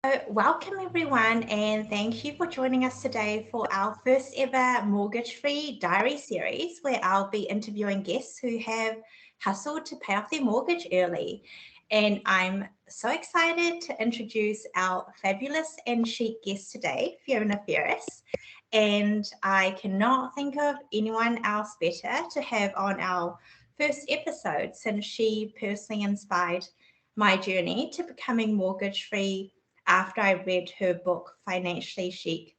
Welcome everyone, and thank you for joining us today for our first ever Mortgage-Free Diary series, where I'll be interviewing guests who have hustled to pay off their mortgage early. And I'm so excited to introduce our fabulous and chic guest today, Fiona Ferris. And I cannot think of anyone else better to have on our first episode, since she personally inspired my journey to becoming mortgage free after I read her book, Financially Chic,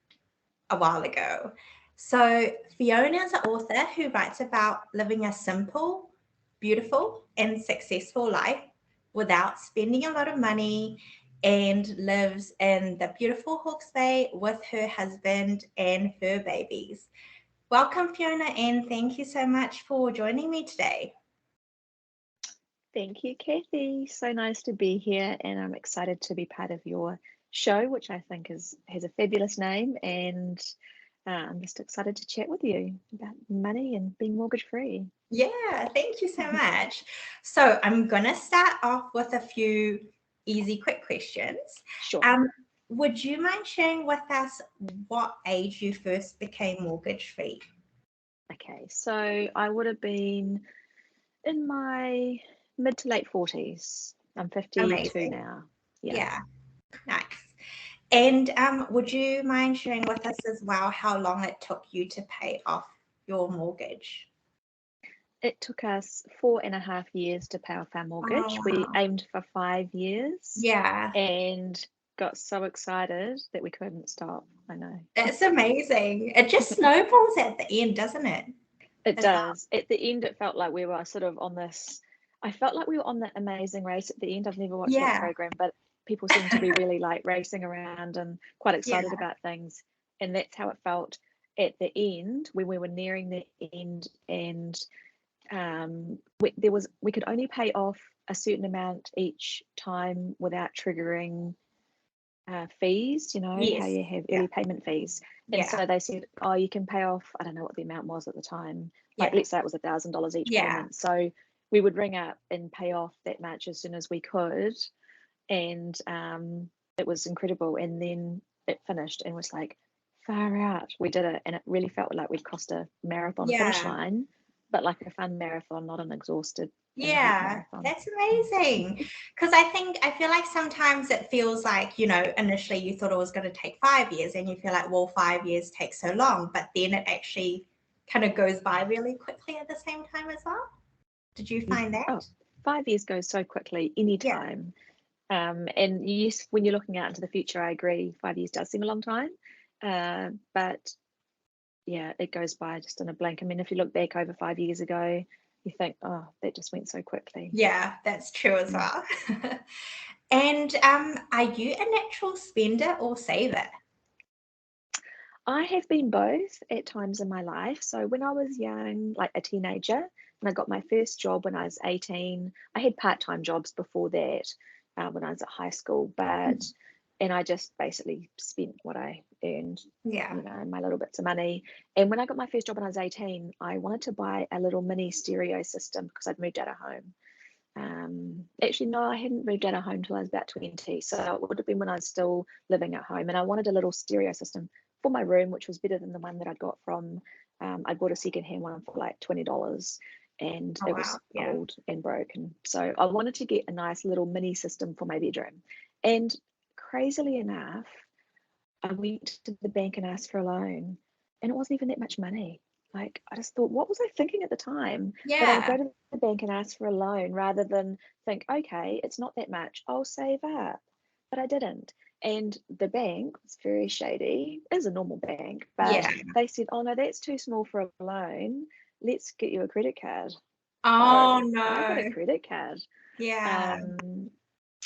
a while ago. So, Fiona is an author who writes about living a simple, beautiful, and successful life without spending a lot of money, and lives in the beautiful Hawke's Bay with her husband and her babies. Welcome, Fiona, and thank you so much for joining me today. Thank you, Cathy. So nice to be here, and I'm excited to be part of your show, which I think has a fabulous name. And I'm just excited to chat with you about money and being mortgage free. Yeah, thank you so much. So I'm gonna start off with a few easy, quick questions. Sure. Um, would you mind sharing with us what age you first became mortgage free? Okay, so I would have been in my mid to late 40s. I'm 52 Amazing. now. Yeah. Yeah, nice. And would you mind sharing with us as well how long it took you to pay off your mortgage? It took us 4.5 years to pay off our Oh, mortgage. We wow. aimed for 5 years Yeah, and got so excited that we couldn't stop. I know. that's amazing. It just snowballs at the end, doesn't it? It As well. does. At the end, it felt like we were sort of on this. I felt like we were on that amazing race at the end. I've never watched that Yeah. program, but people seem to be really like racing around and quite Yeah. excited about things. And that's how it felt at the end when we were nearing the end. And we could only pay off a certain amount each time without triggering fees, how Yes. you have Yeah. early payment fees. And Yeah. so they said, oh, you can pay off, I don't know what the amount was at the time, like Yeah. let's say it was $1,000 each Yeah. payment. So we would ring up and pay off that much as soon as we could. And it was incredible. And then it finished and was like, far out, we did it. And it really felt like we'd crossed a marathon finish Yeah. line, but like a fun marathon, not an exhausted in the heat Yeah. marathon. That's amazing. Because I feel like sometimes it feels like, initially you thought it was going to take 5 years and you feel like, well, 5 years takes so long, but then it actually kind of goes by really quickly at the same time as well. Did you find Oh, that? 5 years goes so quickly Yeah. anytime. And yes, when you're looking out into the future, I agree, 5 years does seem a long time. But yeah, it goes by just in a blink. I mean, if you look back over 5 years ago, you think, oh, that just went so quickly. Yeah, that's true as Mm. well. And are you a natural spender or saver? I have been both at times in my life. So when I was young, like a teenager, and I got my first job when I was 18, I had part-time jobs before that when I was at high school, and I just basically spent what I earned, Yeah. my little bits of money. And when I got my first job when I was 18, I wanted to buy a little mini stereo system because I'd moved out of home. Actually, no, I hadn't moved out of home till I was about 20. So it would have been when I was still living at home. And I wanted a little stereo system for my room, which was better than the one that I'd got from, I bought a secondhand one for like $20 and Oh, it wow. was Yeah. old and broken. So I wanted to get a nice little mini system for my bedroom. And crazily enough, I went to the bank and asked for a loan, and it wasn't even that much money. Like, I just thought, what was I thinking at the time that I would Yeah. go to the bank and ask for a loan rather than think, okay, it's not that much, I'll save up. But I didn't. And the bank was very shady, as a normal bank, but Yeah. they said, oh no, that's too small for a loan. Let's get you a credit card. So Oh, I got a no. credit card. Yeah. Um,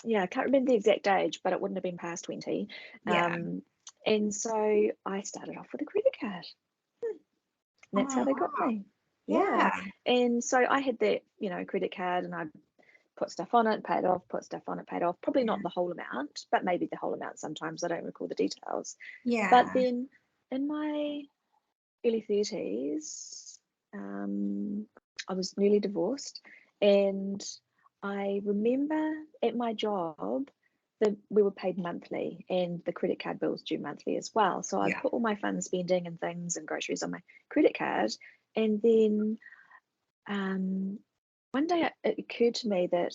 yeah, I can't remember the exact age, but it wouldn't have been past 20. Yeah. Um, and so I started off with a credit card. And that's how Oh, they got wow. me. Yeah. Yeah. And so I had that, credit card and I put stuff on it, paid off, put stuff on it, paid off. Probably not the whole amount, but maybe the whole amount sometimes. I don't recall the details. But Yeah. then in my early 30s, I was newly divorced. And I remember at my job, we were paid monthly, and the credit card bills due monthly as well. So I'd Yeah. put all my fun spending and things and groceries on my credit card, and then one day it occurred to me that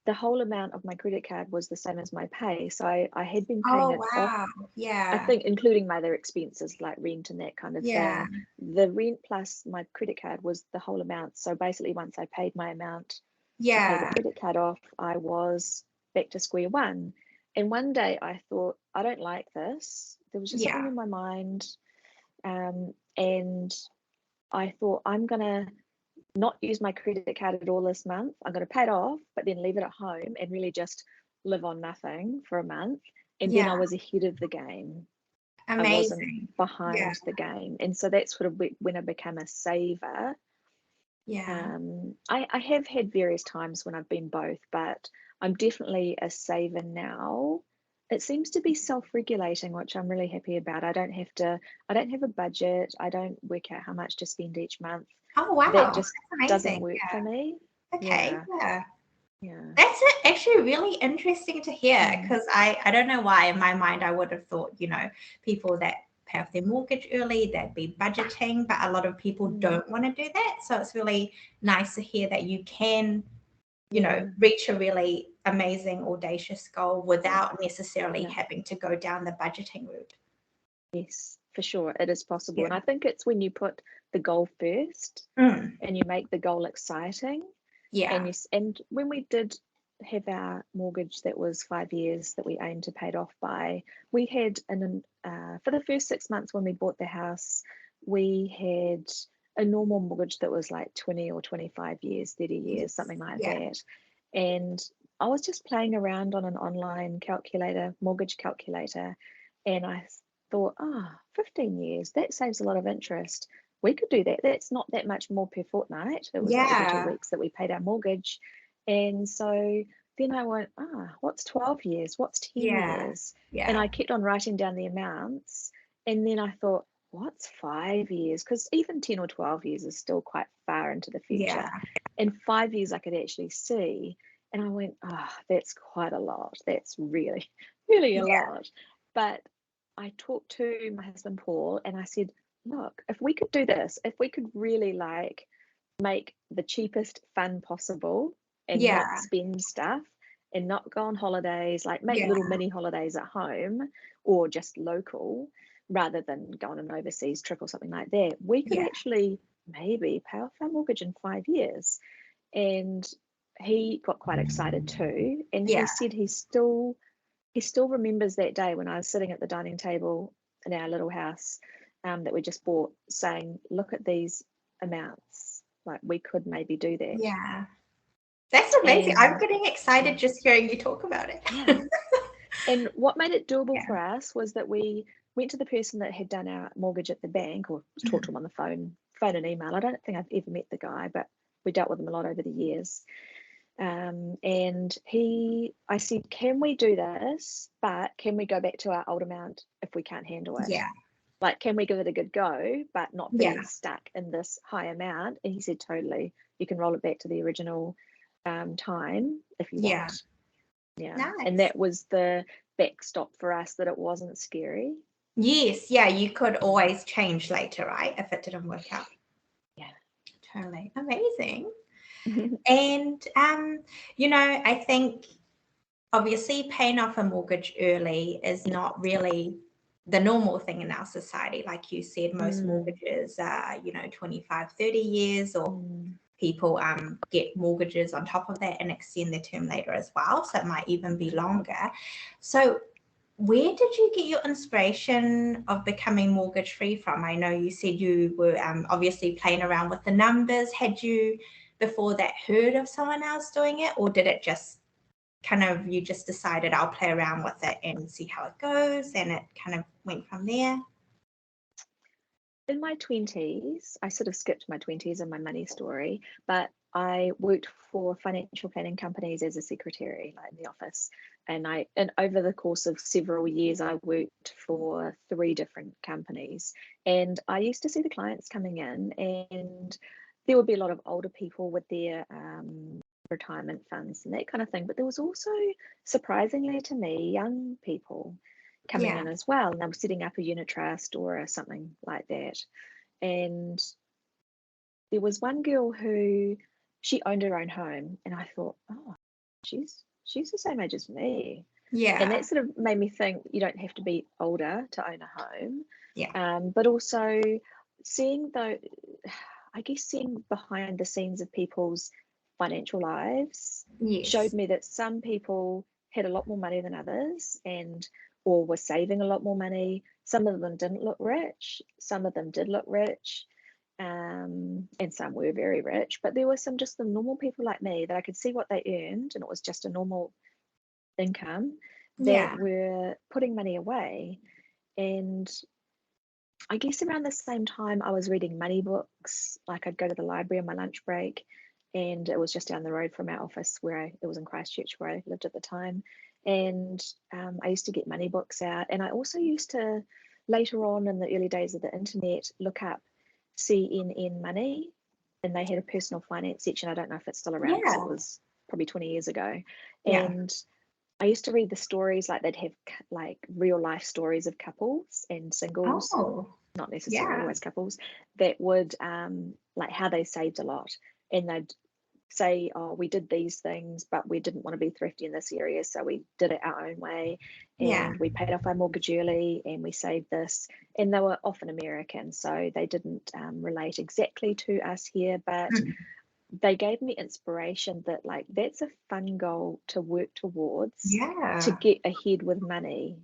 the whole amount of my credit card was the same as my pay. So I had been paying Oh, it off, wow. I Yeah. think, including my other expenses like rent and that kind of Yeah. thing. The rent plus my credit card was the whole amount. So basically, once I paid my amount to pay the Yeah. credit card off, I was back to square one. And one day I thought, I don't like this. There was just something Yeah. in my mind. And I thought, I'm going to not use my credit card at all this month. I'm going to pay it off, but then leave it at home and really just live on nothing for a month. And then Yeah. I was ahead of the game. I wasn't Amazing. Yeah. behind the game. And so that's sort of when I became a saver. Yeah. I have had various times when I've been both, but I'm definitely a saver now. It seems to be self-regulating, which I'm really happy about. I don't have a budget. I don't work out how much to spend each month. Oh, wow. That just That's doesn't amazing. work for me. Okay. Yeah, Yeah. yeah. That's actually really interesting to hear, Mm, because I don't know why in my mind I would have thought, people that pay off their mortgage early, that'd be budgeting, but a lot of people mm, don't want to do that. So it's really nice to hear that you can, yeah, reach a really amazing, audacious goal without necessarily yeah. having to go down the budgeting route. Yes, for sure. It is possible. And Yeah. I think it's when you put the goal first Mm. and you make the goal exciting. Yeah. And when we did have our mortgage that was 5 years that we aimed to pay it off by, we had for the first 6 months when we bought the house, we had a normal mortgage that was like 20 or 25 years, 30 years, Yes. something like Yeah. that. And I was just playing around on an online calculator, mortgage calculator, and I thought, 15 years, that saves a lot of interest. We could do that. That's not that much more per fortnight. It was like every 2 weeks that we paid our mortgage. And so then I went, what's 12 years? What's 10 Yeah. years? And Yeah. I kept on writing down the amounts. And then I thought, what's 5 years? Because even 10 or 12 years is still quite far into the Yeah. future. And 5 years I could actually see. And I went, that's quite a lot. That's really, really a Yeah. lot. But I talked to my husband, Paul, and I said, look, if we could do this, if we could really like make the cheapest fun possible and not Yeah. spend stuff and not go on holidays, like make Yeah. little mini holidays at home or just local rather than go on an overseas trip or something like that, we could Yeah. actually maybe pay off our mortgage in 5 years. And he got quite excited too. And he Yeah. said he still remembers that day when I was sitting at the dining table in our little house that we just bought, saying, "Look at these amounts. Like we could maybe do that." Yeah. That's amazing. I'm And getting excited yeah, just hearing you talk about it. yeah. And what made it doable Yeah. for us was that we went to the person that had done our mortgage at the bank, or talked to him on the phone and email. I don't think I've ever met the guy, but we dealt with him a lot over the years. And I said, can we do this? But can we go back to our old amount if we can't handle it? Yeah. Like, can we give it a good go, but not Yeah. be stuck in this high amount? And he said, totally. You can roll it back to the original time if you Yeah. want. Yeah. And Nice. that was the backstop for us, that it wasn't scary. Yes. Yeah. You could always change later, right? If it didn't work out. Yeah. Totally. Amazing. And, I think obviously paying off a mortgage early is not really the normal thing in our society. Like you said, most Mm, mortgages are, 25, 30 years, or mm. people get mortgages on top of that and extend their term later as well. So it might even be longer. So where did you get your inspiration of becoming mortgage free from? I know you said you were obviously playing around with the numbers. Had you before that heard of someone else doing it, or did it just you just decided I'll play around with it and see how it goes, and it kind of went from there? In my 20s, I sort of skipped my 20s and my money story, but I worked for financial planning companies as a secretary, like in the office. And over the course of several years, I worked for 3 different companies. And I used to see the clients coming in, and there would be a lot of older people with their retirement funds and that kind of thing. But there was also, surprisingly to me, young people coming Yeah. in as well, and they were setting up a unit trust or something like that. And there was one girl who, she owned her own home, and I thought, oh, she's the same age as me. And Yeah. that sort of made me think you don't have to be older to own a home. Yeah. But also seeing I guess seeing behind the scenes of people's financial lives showed Yes. me that some people had a lot more money than others, or were saving a lot more money. Some of them didn't look rich, some of them did look rich, and some were very rich. But there were some just the normal people like me that I could see what they earned, and it was just a normal income, that Yeah. were putting money away. And I guess around the same time I was reading money books. Like, I'd go to the library on my lunch break, and it was just down the road from our office it was in Christchurch where I lived at the time. And I used to get money books out, and I also used to, later on in the early days of the internet, look up CNN Money, and they had a personal finance section. I don't know if it's still around because Yeah. it was probably 20 years ago. Yeah. And I used to read the stories, like they'd have like real life stories of couples and singles, Oh, not necessarily yeah. always couples, that would like how they saved a lot. And they'd say, oh, we did these things, but we didn't want to be thrifty in this area, so we did it our own way, Yeah. and we paid off our mortgage early, and we saved this. And they were often American, so they didn't relate exactly to us here, but Mm. they gave me inspiration that, like, that's a fun goal to work towards, to Yeah. get ahead with money.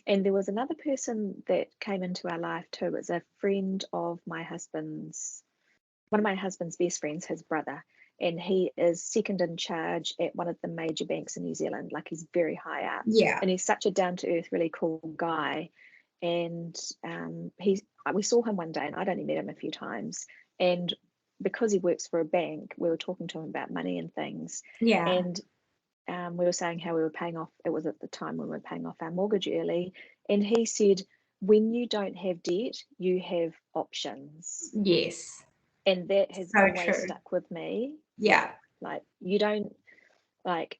And there was another person that came into our life too. It was a friend of my husband's, one of my husband's best friends, his brother, and he is second in charge at one of the major banks in New Zealand. Like, he's very high up, Yeah. and he's such a down to earth, really cool guy. And we saw him one day, and I'd only met him a few times. And because he works for a bank, we were talking to him about money and things. Yeah. And we were saying how we were paying off, it was at the time when we were paying off our mortgage early. And he said, when you don't have debt, you have options. Yes. And that has So always true. stuck with me. Yeah. Like, you don't, like,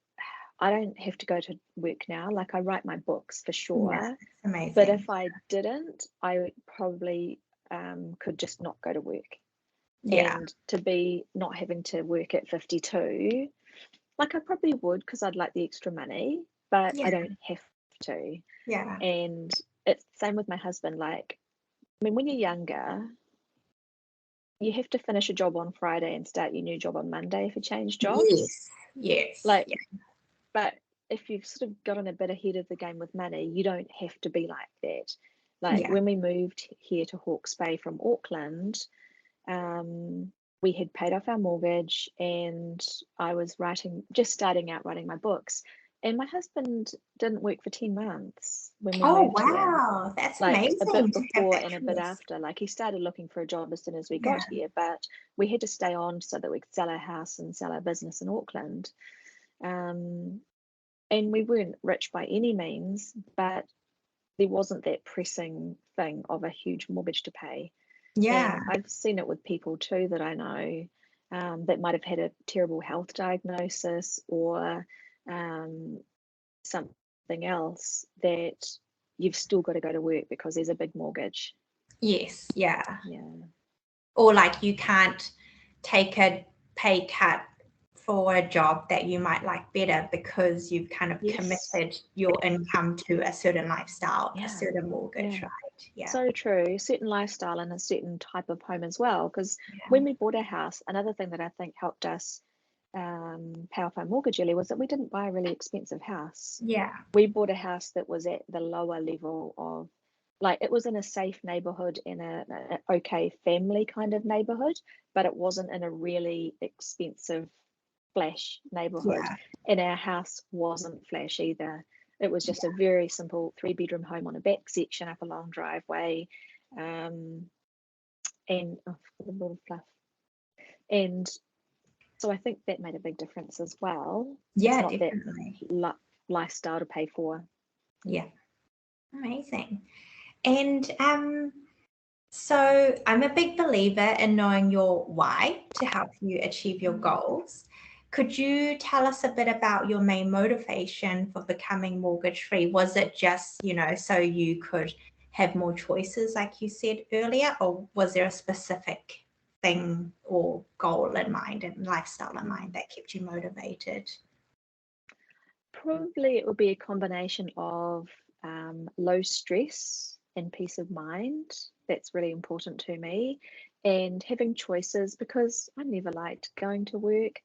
I don't have to go to work now. Like, I write my books for Yeah. sure. It's amazing. But if I didn't, I probably could just not go to work. Yeah. And to be not having to work at 52, like, I probably would, because I'd like the extra money, but Yeah. I don't have to. Yeah. And it's the same with my husband. Like, I mean, when you're younger, you have to finish a job on Friday and start your new job on Monday if you change jobs. Yes. Yes. Like, Yeah. but if you've sort of gotten a bit ahead of the game with money, you don't have to be like that. Like, Yeah. when we moved here to Hawke's Bay from Auckland, we had paid off our mortgage, and I was just starting out writing my books. And my husband didn't work for 10 months when we Oh, moved here, wow. That's like a bit amazing to have before that and a bit choice. after. Like, he started looking for a job as soon as we Yeah. got here, but we had to stay on so that we could sell our house and sell our business in Auckland. And we weren't rich by any means, but there wasn't that pressing thing of a huge mortgage to pay. Yeah. And I've seen it with people too that I know, that might have had a terrible health diagnosis, or something else, that you've still got to go to work because there's a big mortgage. Yes. Yeah. Yeah. Or like you can't take a pay cut for a job that you might like better because you've kind of Yes. committed your income to a certain lifestyle, a Yeah. certain mortgage, Yeah. right? Yeah. So true. A certain lifestyle and a certain type of home as well. Because Yeah. when we bought a house, another thing that I think helped us pay off our mortgage early was that we didn't buy a really expensive house. Yeah. We bought a house that was at the lower level of, like, it was in a safe neighborhood, in a okay family kind of neighborhood, but it wasn't in a really expensive flash neighborhood. Yeah. And our house wasn't flash either. It was just a very simple 3-bedroom home on a back section up a long driveway, and the little fluff. And so I think that made a big difference as well. It's Yeah, not that definitely. lifestyle to pay for. Yeah. Amazing. And So I'm a big believer in knowing your why to help you achieve your goals. Could you tell us a bit about your main motivation for becoming mortgage free? Was it just, so you could have more choices, like you said earlier, or was there a specific thing or goal in mind and lifestyle in mind that kept you motivated? Probably it would be a combination of low stress and peace of mind. That's really important to me. And having choices, because I never liked going to work.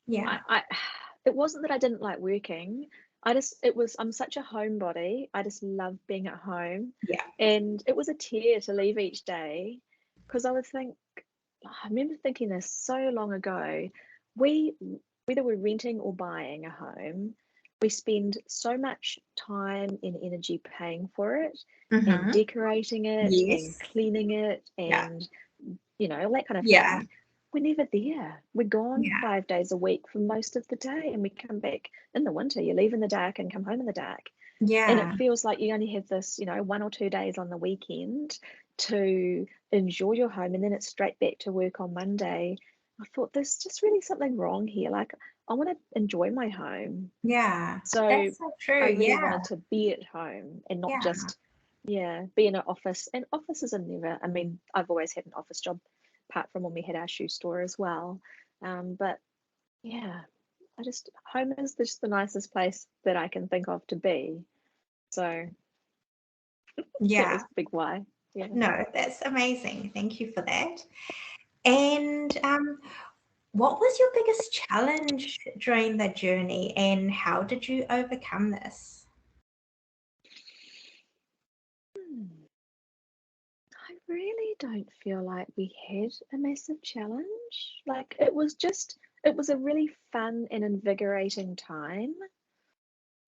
Yeah, I it wasn't that I didn't like working. I'm such a homebody. I just love being at home. yeah, And it was a tear to leave each day because I remember thinking this so long ago. We, whether we're renting or buying a home, we spend so much time and energy paying for it and mm-hmm. decorating it and Yes, cleaning it yeah, and, all that kind of yeah, thing. We're never there. We're gone yeah, 5 days a week for most of the day, and we come back in the winter. You leave in the dark and come home in the dark. And it yeah, feels like you only have this, 1 or 2 days on the weekend to enjoy your home, and then it's straight back to work on Monday. I thought there's just really something wrong here. Like, I want to enjoy my home. yeah. So That's so I true. really Yeah, wanted to be at home and not yeah. just, yeah, be in an office. And offices are never, I mean, I've always had an office job apart from when we had our shoe store as well. But yeah, home is just the nicest place that I can think of to be. So that Yeah, was the big why. Yeah. no, that's amazing. Thank you for that. And what was your biggest challenge during the journey and how did you overcome this? Hmm. I really don't feel like we had a massive challenge. Like it was a really fun and invigorating time.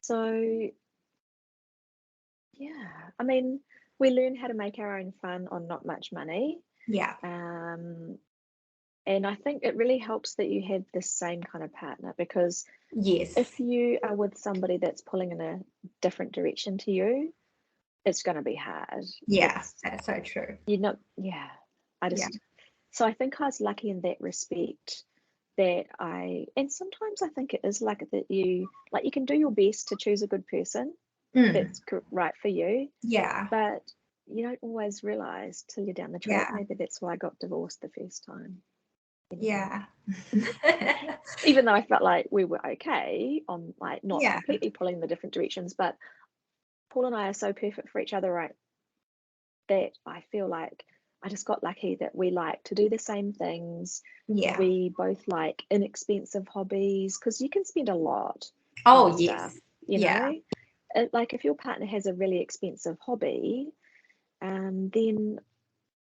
So yeah, I mean, we learn how to make our own fun on not much money. Yeah. Um, and I think it really helps that you have the same kind of partner because if Yes. you are with somebody that's pulling in a different direction to you, it's going to be hard. Yeah, It's that's so true. you're not, yeah. I Yeah. just So I think I was lucky in that respect that and sometimes I think it is like that you can do your best to choose a good person Mm, that's right for you, yeah. but you don't always realize till you're down the track. Yeah. Maybe that's why I got divorced the first time. Anyway, Yeah. even though I felt like we were okay on like not Yeah. completely pulling the different directions, but Paul and I are so perfect for each other, right? That I feel like I just got lucky that we like to do the same things. Yeah. We both like inexpensive hobbies because you can spend a lot on Oh, stuff, yes. you Yeah. know. Like if your partner has a really expensive hobby, then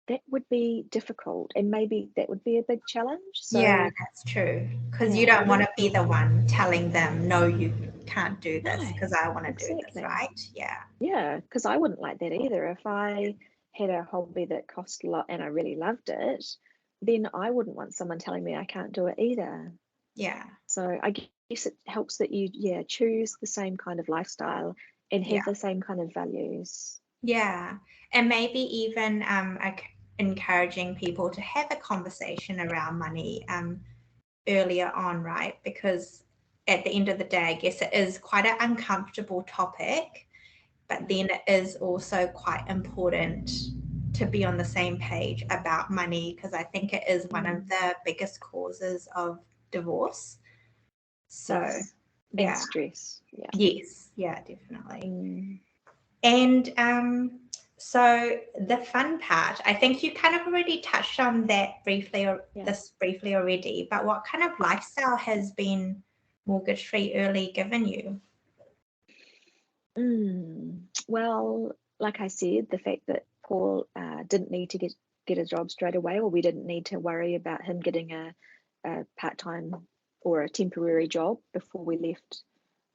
that would be difficult and maybe that would be a big challenge. Yeah, So that's true. Because you yeah, I don't want really to be feel the one telling them, no, you can't do no, this because I want to do this, exactly. right? Yeah. Yeah, because I wouldn't like that either. If I had a hobby that cost a lot and I really loved it, then I wouldn't want someone telling me I can't do it either. Yeah. So I guess it helps that you, yeah, choose the same kind of lifestyle and Yeah. have the same kind of values. Yeah. And maybe even encouraging people to have a conversation around money earlier on, right? Because at the end of the day, I guess it is quite an uncomfortable topic, but then it is also quite important to be on the same page about money because I think it is one of Mm, the biggest causes of divorce. So, yes. And yeah, stress. Yeah. yes, yeah, definitely. Mm, And so the fun part, I think you kind of already touched on that briefly or yeah. this briefly already, but what kind of lifestyle has been mortgage free early given you? Well, like I said, the fact that Paul didn't need to get a job straight away, or we didn't need to worry about him getting a part-time or a temporary job before we left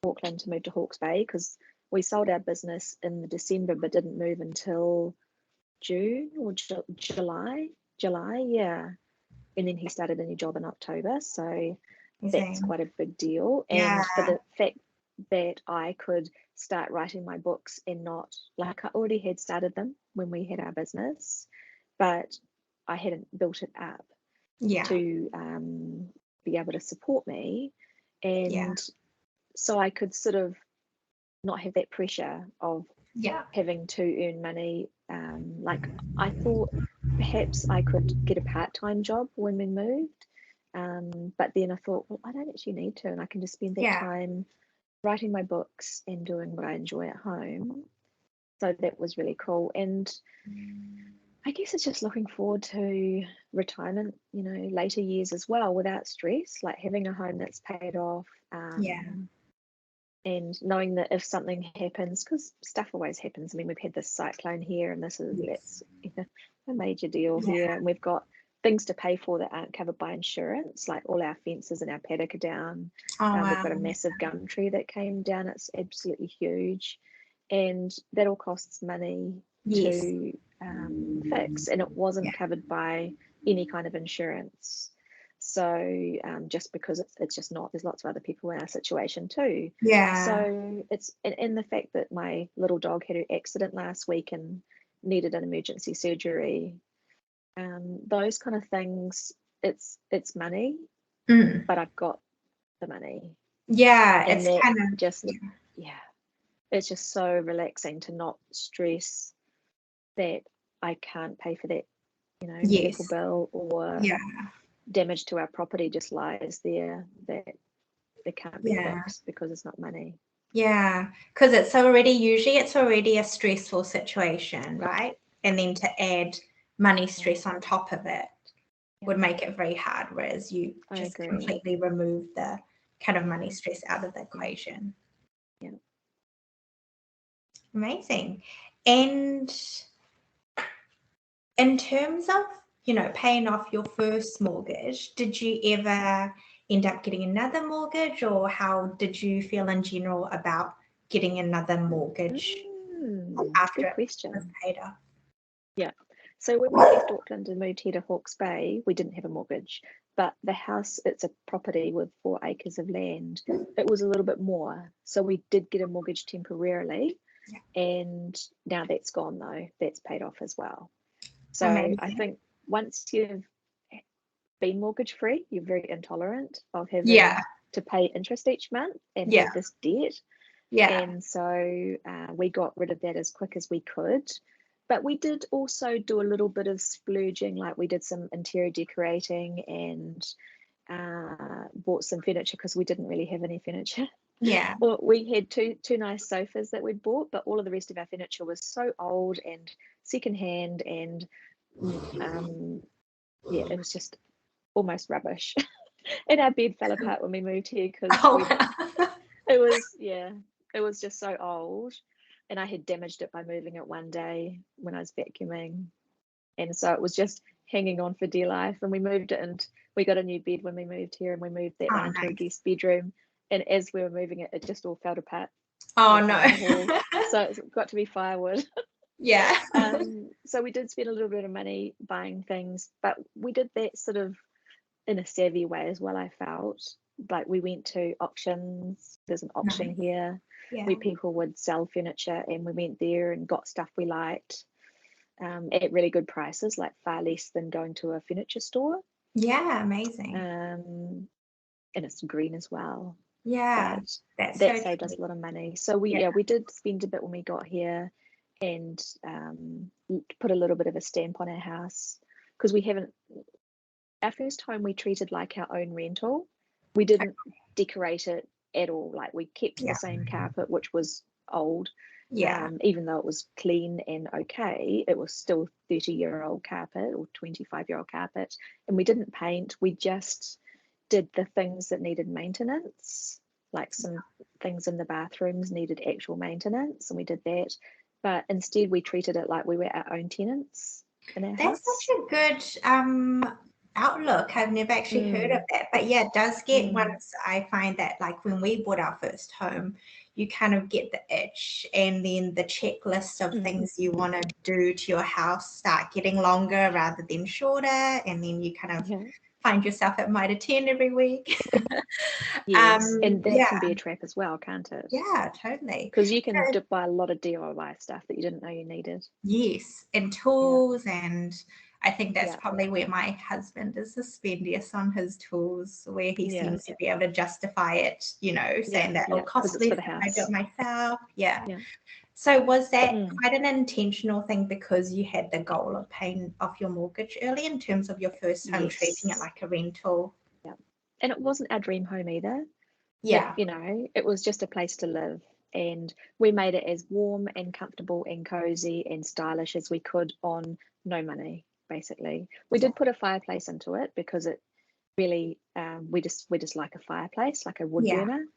Auckland to move to Hawke's Bay, because we sold our business in December but didn't move until June or July, yeah. And then he started a new job in October, so that's Amazing. quite a big deal. Yeah, And for the fact that I could start writing my books and not like I already had started them when we had our business, but I hadn't built it up Yeah. to be able to support me. And so I could sort of not have that pressure of having to earn money. Like I thought perhaps I could get a part-time job when we moved. But then I thought, well, I don't actually need to, and I can just spend that time writing my books and doing what I enjoy at home. So that was really cool. And I guess it's just looking forward to retirement, later years as well, without stress, like having a home that's paid off. And knowing that if something happens, because stuff always happens. I mean, we've had this cyclone here, and that's a major deal here, and we've got things to pay for that aren't covered by insurance, like all our fences and our paddock are down. We've got a massive gum tree that came down. It's absolutely huge, and that all costs money to fix, and it wasn't covered by any kind of insurance. So just because it's just not, there's lots of other people in our situation too. So it's in the fact that my little dog had her accident last week and needed an emergency surgery. Those kind of things, it's money, but I've got the money. And it's kind of just it's just so relaxing to not stress that I can't pay for that, medical bill, or damage to our property just lies there that it can't be fixed because it's not money. Because it's already a stressful situation, right? And then to add money stress on top of it would make it very hard, whereas you just completely remove the kind of money stress out of the equation. Amazing. And in terms of paying off your first mortgage, did you ever end up getting another mortgage, or how did you feel in general about getting another mortgage after it was paid off? So when we left Auckland and moved here to Hawke's Bay, we didn't have a mortgage, but the house, it's a property with 4 acres of land. It was a little bit more, so we did get a mortgage temporarily, and now that's gone though. That's paid off as well. So I think once you've been mortgage free, you're very intolerant of having to pay interest each month and have this debt. And so we got rid of that as quick as we could. But we did also do a little bit of splurging, like we did some interior decorating and bought some furniture because we didn't really have any furniture. Well, we had two nice sofas that we'd bought, but all of the rest of our furniture was so old and secondhand, and it was just almost rubbish. And our bed fell apart when we moved here because it was just so old, and I had damaged it by moving it one day when I was vacuuming, and so it was just hanging on for dear life. And we moved it, and we got a new bed when we moved here, and we moved that one into a guest bedroom. And as we were moving it, it just all fell apart. Oh no! So it's got to be firewood. So we did spend a little bit of money buying things, but we did that sort of in a savvy way as well. I felt like we went to auctions. There's an auction here where people would sell furniture, and we went there and got stuff we liked at really good prices, like far less than going to a furniture store. Amazing. And it's green as well. That saved us a lot of money. So we did spend a bit when we got here, and put a little bit of a stamp on our house, because our first home we treated like our own rental. We didn't decorate it at all. Like we kept the same carpet, which was old. Even though it was clean and okay, it was still 30-year-old carpet or 25-year-old carpet, and we didn't paint. We just did the things that needed maintenance, like some things in the bathrooms needed actual maintenance, and we did that. But instead we treated it like we were our own tenants in our house. That's such a good outlook. I've never actually heard of that, but it does get once I find that, like when we bought our first home, you kind of get the itch, and then the checklist of things you want to do to your house start getting longer rather than shorter, and then you kind of find yourself at Mitre 10 every week. And that can be a trap as well, can't it? Totally. Because you can buy a lot of DIY stuff that you didn't know you needed. And tools and I think that's Yeah. probably where my husband is the spendiest on his tools, where he Yeah. seems to be able to justify it, saying that it'll cost because it's for less the if I do house. it myself. Yeah. Yeah. So was that Mm. quite an intentional thing because you had the goal of paying off your mortgage early in terms of your first home, treating it Yes. like a rental? Yeah. And it wasn't our dream home either. Yeah. It was just a place to live. And we made it as warm and comfortable and cozy and stylish as we could on no money, basically. We Yeah. did put a fireplace into it because it really, we just like a fireplace, like a wood Yeah. burner.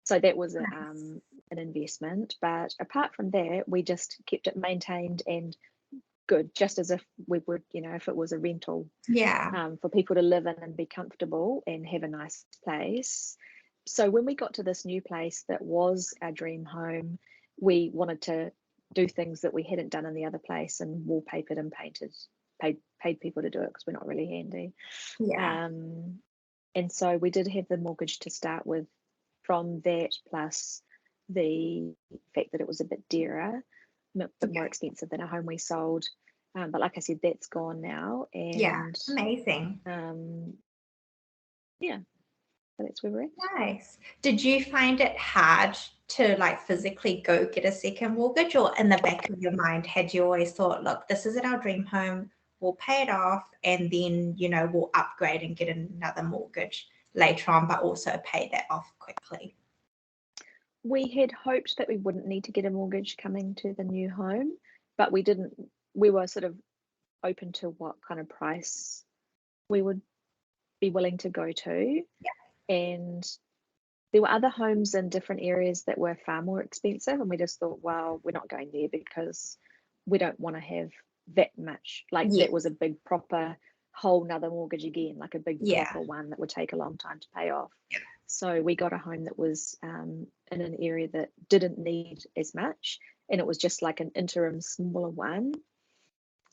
So that was Nice. an investment. But apart from that, we just kept it maintained and good, just as if we would, if it was a rental, Yeah. for people to live in and be comfortable and have a nice place. So when we got to this new place that was our dream home, we wanted to do things that we hadn't done in the other place and wallpapered and paid people to do it because we're not really handy. Yeah. And so we did have the mortgage to start with from that, plus the fact that it was a bit dearer, a bit more expensive than a home we sold. But like I said, that's gone now. Yeah. And Amazing. yeah, so that's where we're at. Nice. Did you find it hard to like physically go get a second mortgage, or in the back of your mind had you always thought, look, this isn't our dream home, we'll pay it off and then, we'll upgrade and get another mortgage later on, but also pay that off quickly? We had hoped that we wouldn't need to get a mortgage coming to the new home, but we didn't. We were sort of open to what kind of price we would be willing to go to. Yeah. And there were other homes in different areas that were far more expensive, and we just thought, well, we're not going there because we don't want to have that much. Like Yes. that was a big proper whole nother mortgage again, like a big Yeah. proper one that would take a long time to pay off. Yeah. So we got a home that was in an area that didn't need as much, and it was just like an interim smaller one.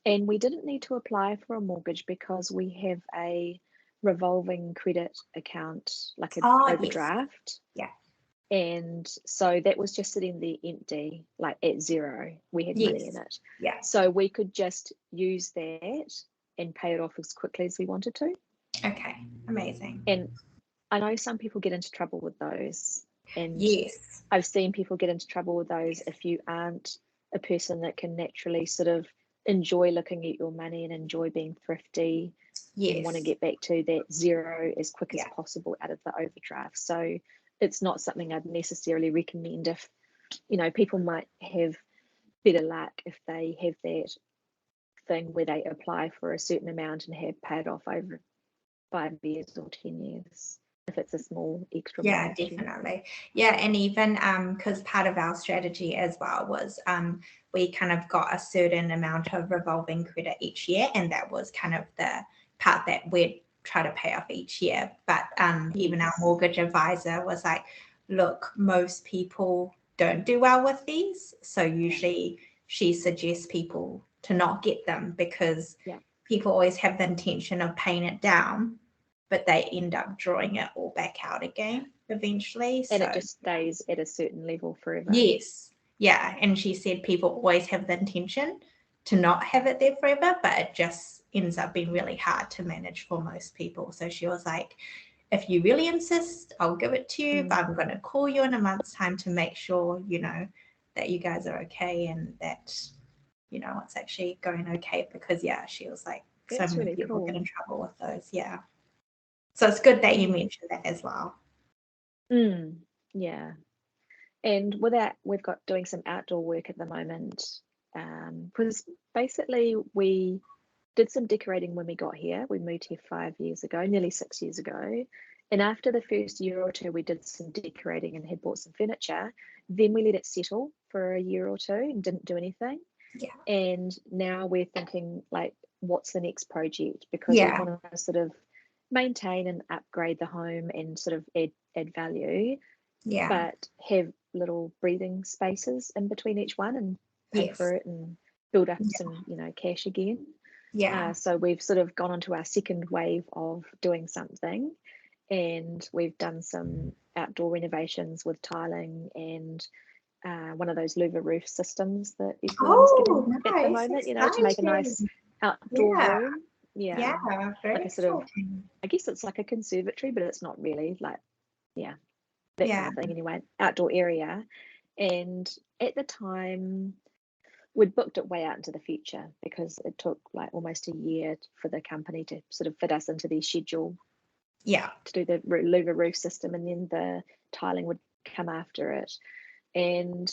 And we didn't need to apply for a mortgage because we have a revolving credit account, like an Oh, yes. overdraft. Yeah. And so that was just sitting there empty, like at zero. We had money in Yes. it. Yeah. So we could just use that and pay it off as quickly as we wanted to. Okay. Amazing. And I know some people get into trouble with those. And Yes. I've seen people get into trouble with those if you aren't a person that can naturally sort of enjoy looking at your money and enjoy being thrifty and want to Yes. get back to that zero as quick as Yeah. possible out of the overdraft. So it's not something I'd necessarily recommend if, people might have better luck if they have that thing where they apply for a certain amount and have paid off over 5 years or 10 years, if it's a small extra Yeah, mortgage. definitely. Yeah, and even because part of our strategy as well was we kind of got a certain amount of revolving credit each year, and that was kind of the part that we'd try to pay off each year. But even our mortgage advisor was like, look, most people don't do well with these, so usually she suggests people to not get them because people always have the intention of paying it down, but they end up drawing it all back out again eventually. And it just stays at a certain level forever. Yes. Yeah. And she said people always have the intention to not have it there forever, but it just ends up being really hard to manage for most people. So she was like, if you really insist, I'll give it to you, but I'm going to call you in a month's time to make sure, that you guys are okay and that, it's actually going okay. Because, she was like, so many people get in trouble with those. Yeah. So it's good that you mentioned that as well. Yeah. And with that, we've got doing some outdoor work at the moment. Because basically we did some decorating when we got here. We moved here 5 years ago, nearly 6 years ago. And after the first year or two, we did some decorating and had bought some furniture. Then we let it settle for a year or two and didn't do anything. Yeah. And now we're thinking, like, what's the next project? Because we want to sort of maintain and upgrade the home and sort of add value, but have little breathing spaces in between each one and pay for it and build up some, cash again. So we've sort of gone onto our second wave of doing something, and we've done some outdoor renovations with tiling and one of those louver roof systems that everyone's getting at the moment, to make a nice outdoor Yeah. room. Yeah, Yeah. like Very a sort of, exciting. I guess it's like a conservatory, but it's not really, like, yeah, that kind Yeah. of thing anyway, outdoor area. And at the time, we'd booked it way out into the future because it took like almost a year for the company to sort of fit us into their schedule Yeah. to do the louver roof system, and then the tiling would come after it. And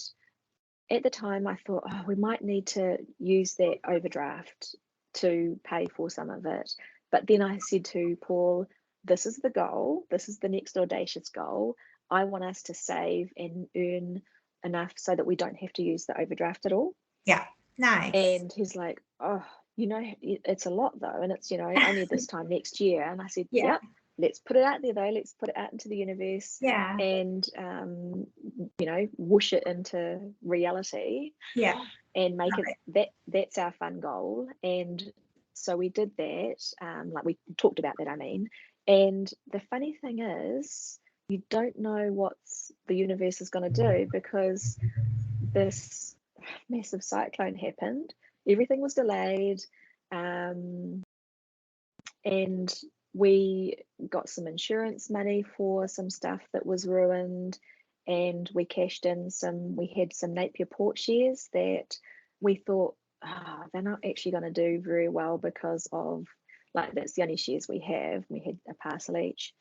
at the time I thought, oh, we might need to use that overdraft to pay for some of it. But then I said to Paul, this is the goal, this is the next audacious goal. I want us to save and earn enough so that we don't have to use the overdraft at all. Yeah. Nice. And he's like, oh, it's a lot though, and it's, only this time next year. And I said, Yeah. yep, let's put it out there though, let's put it out into the universe, Yeah. and whoosh it into reality, Yeah. and make Love it it. that's our fun goal. And so we did that, like we talked about that, I mean. And the funny thing is, you don't know what the universe is going to do, because this massive cyclone happened, everything was delayed, and we got some insurance money for some stuff that was ruined, and we cashed in we had some Napier Port shares that we thought, they're not actually going to do very well, because of, like, that's the only shares we have. We had a parcel each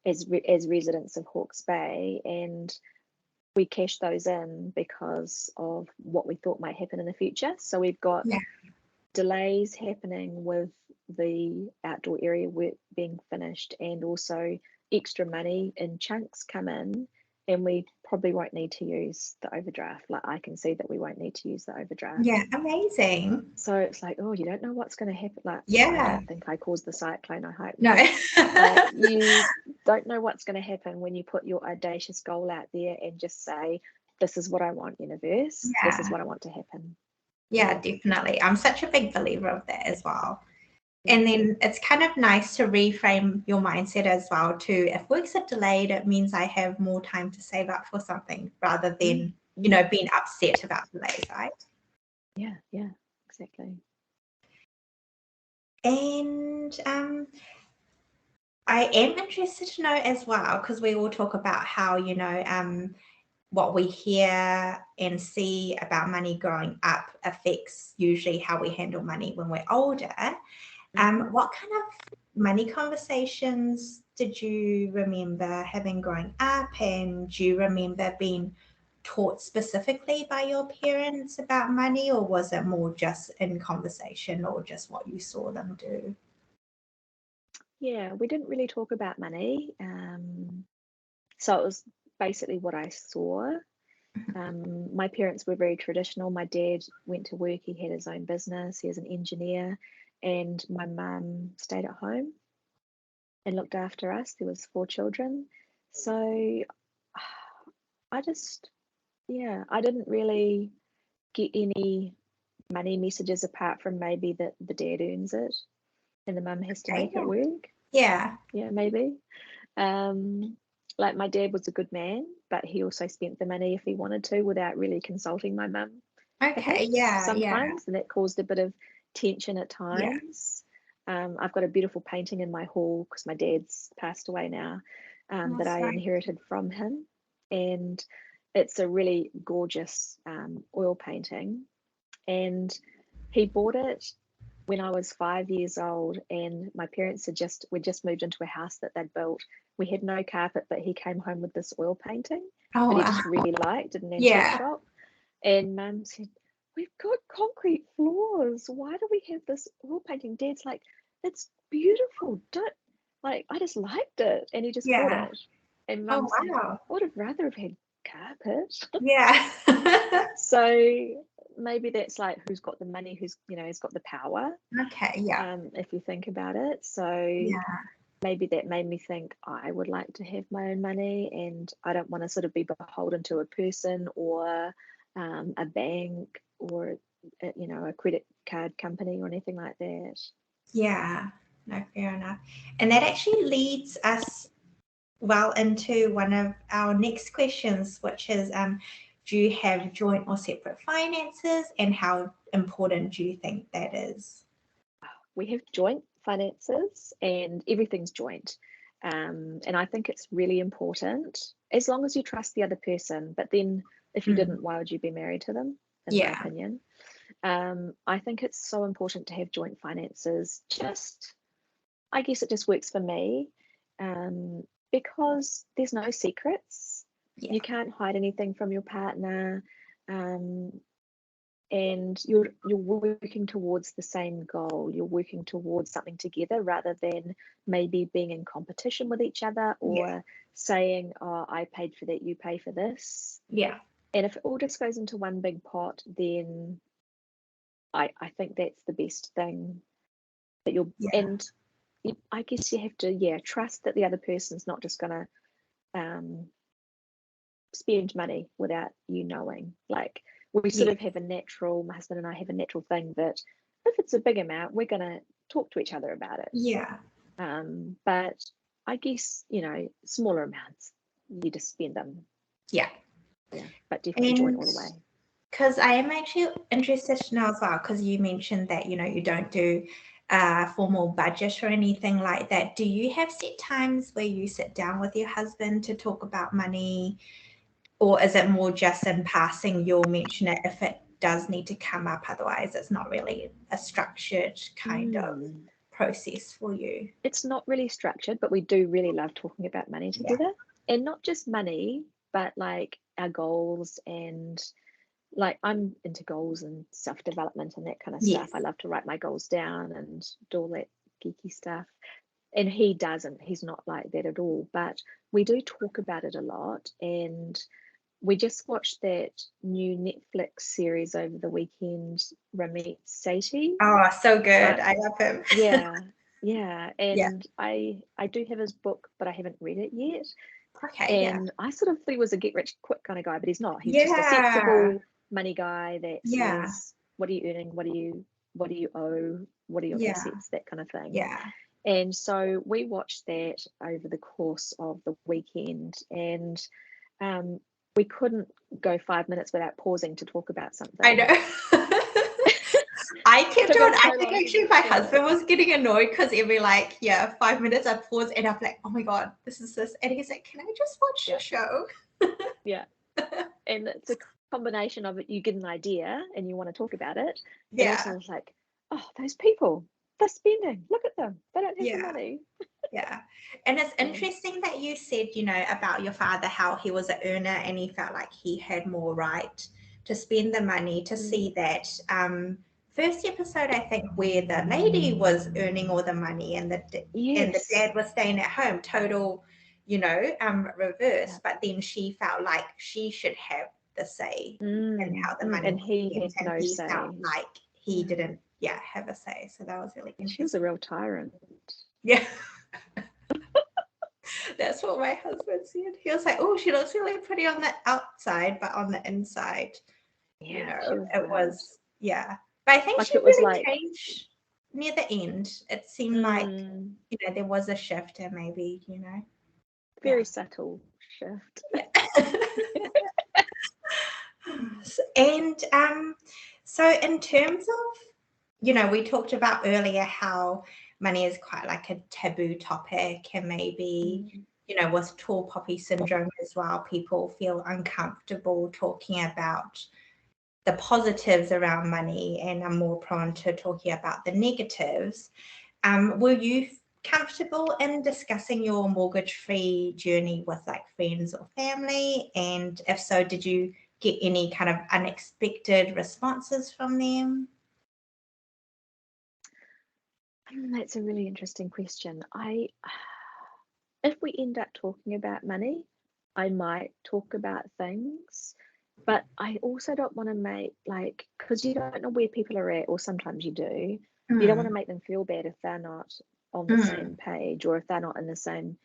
as residents of Hawke's Bay, and we cashed those in because of what we thought might happen in the future. So we've got Yeah. delays happening with the outdoor area work being finished, and also extra money in chunks come in, and we probably won't need to use the overdraft. Like, I can see that we won't need to use the overdraft. Yeah. Amazing. So it's like, oh, you don't know what's going to happen. Like, I Yeah. don't think I caused the cyclone, I hope No. not. But you don't know what's going to happen when you put your audacious goal out there and just say, this is what I want, universe. This is Yeah. what I want to happen. Yeah, definitely. I'm such a big believer of that as well. Yeah. And then it's kind of nice to reframe your mindset as well to, if works are delayed, it means I have more time to save up for something, rather than, being upset about delays, right? Yeah, exactly. And I am interested to know as well, because we all talk about how, what we hear and see about money growing up affects usually how we handle money when we're older. What kind of money conversations did you remember having growing up, and do you remember being taught specifically by your parents about money, or was it more just in conversation, or just what you saw them do? Yeah, we didn't really talk about money. So it was basically what I saw. My parents were very traditional. My dad went to work, he had his own business, he was an engineer, and my mum stayed at home and looked after us. There was 4 children. So I just, I didn't really get any money messages, apart from maybe that the dad earns it and the mum has to make it work. Yeah. Yeah, maybe. Like, my dad was a good man, but he also spent the money if he wanted to without really consulting my mum. Okay. Yeah. Sometimes, and that caused a bit of tension at Yeah. times. I've got a beautiful painting in my hall, because my dad's passed away now, that I inherited from him, and it's a really gorgeous oil painting, and he bought it when I was 5 years old, and my parents we just moved into a house that they'd built. We had no carpet, but he came home with this oil painting that he just really liked at an antique shop. And Mum said, we've got concrete floors. Why do we have this oil painting? Dad's like, it's beautiful. I just liked it. And he just bought it. And Mum said, I would have rather have had carpet. Yeah. So maybe that's like, who's got the money, who's got the power. Okay. Yeah. If you think about it. So maybe that made me think, I would like to have my own money, and I don't want to sort of be beholden to a person, or a bank, or a credit card company, or anything like that. Yeah. No, fair enough. And that actually leads us well into one of our next questions, which is, do you have joint or separate finances, and how important do you think that is? we have joint finances and everything's joint. And I think it's really important as long as you trust the other person. But then if you didn't, why would you be married to them, in my opinion? I think it's so important to have joint finances. I guess it just works for me, because there's no secrets. You can't hide anything from your partner, and you're working towards the same goal. You're working towards something together rather than maybe being in competition with each other, or saying, oh, I paid for that, you pay for this. And if it all just goes into one big pot, then I think that's the best thing that you'll and I guess you have to trust that the other person's not just gonna spend money without you knowing. Like, we sort of have a natural, my husband and I have a natural thing that if it's a big amount, we're gonna talk to each other about it. But I guess, smaller amounts, you just spend them. But definitely joint all the way. Because I am actually interested to know as well, because you mentioned that, you don't do formal budget or anything like that. Do you have set times where you sit down with your husband to talk about money, or is it more just in passing you'll mention it if it does need to come up? Otherwise, it's not really a structured kind of process for you. It's not really structured, but we do really love talking about money together. And not just money, but like our goals, and like I'm into goals and self-development and that kind of stuff. I love to write my goals down and do all that geeky stuff. And he doesn't. He's not like that at all. But we do talk about it a lot. And we just watched that new Netflix series over the weekend, Ramit Sethi. Oh, so good. I love him. And I do have his book, but I haven't read it yet. Okay. And I sort of thought he was a get rich quick kind of guy, but he's not. He's just a sensible money guy that says, what are you earning? What do you owe? What are your assets? That kind of thing. And so we watched that over the course of the weekend, and we couldn't go 5 minutes without pausing to talk about something. I know. I kept on. I think actually my husband was getting annoyed because every 5 minutes I pause and I'm like, oh my God, this is this. And he's like, can I just watch your show? And it's a combination of it. You get an idea and you want to talk about it. And also I was like, oh, those people, they're spending. Look at them. They don't have the money. And it's interesting that you said, about your father, how he was an earner and he felt like he had more right to spend the money, to see that first episode, I think, where the lady was earning all the money and the dad was staying at home, total, reverse. But then she felt like she should have the say in how the money and he had no he say. felt like he didn't have a say. So that was really interesting. She was a real tyrant. That's what my husband said. He was like, oh, she looks really pretty on the outside, but on the inside, it was, But I think like she really changed near the end. It seemed like, there was a shift, and maybe, very subtle shift. And so in terms of, we talked about earlier how money is quite like a taboo topic, and maybe, with tall poppy syndrome as well, people feel uncomfortable talking about the positives around money and are more prone to talking about the negatives. Were you comfortable in discussing your mortgage-free journey with friends or family? And if so, did you get any kind of unexpected responses from them? That's a really interesting question. If we end up talking about money, I might talk about things, but I also don't want to make because you don't know where people are at, or sometimes you do. You don't want to make them feel bad if they're not on the same page, or if they're not in the same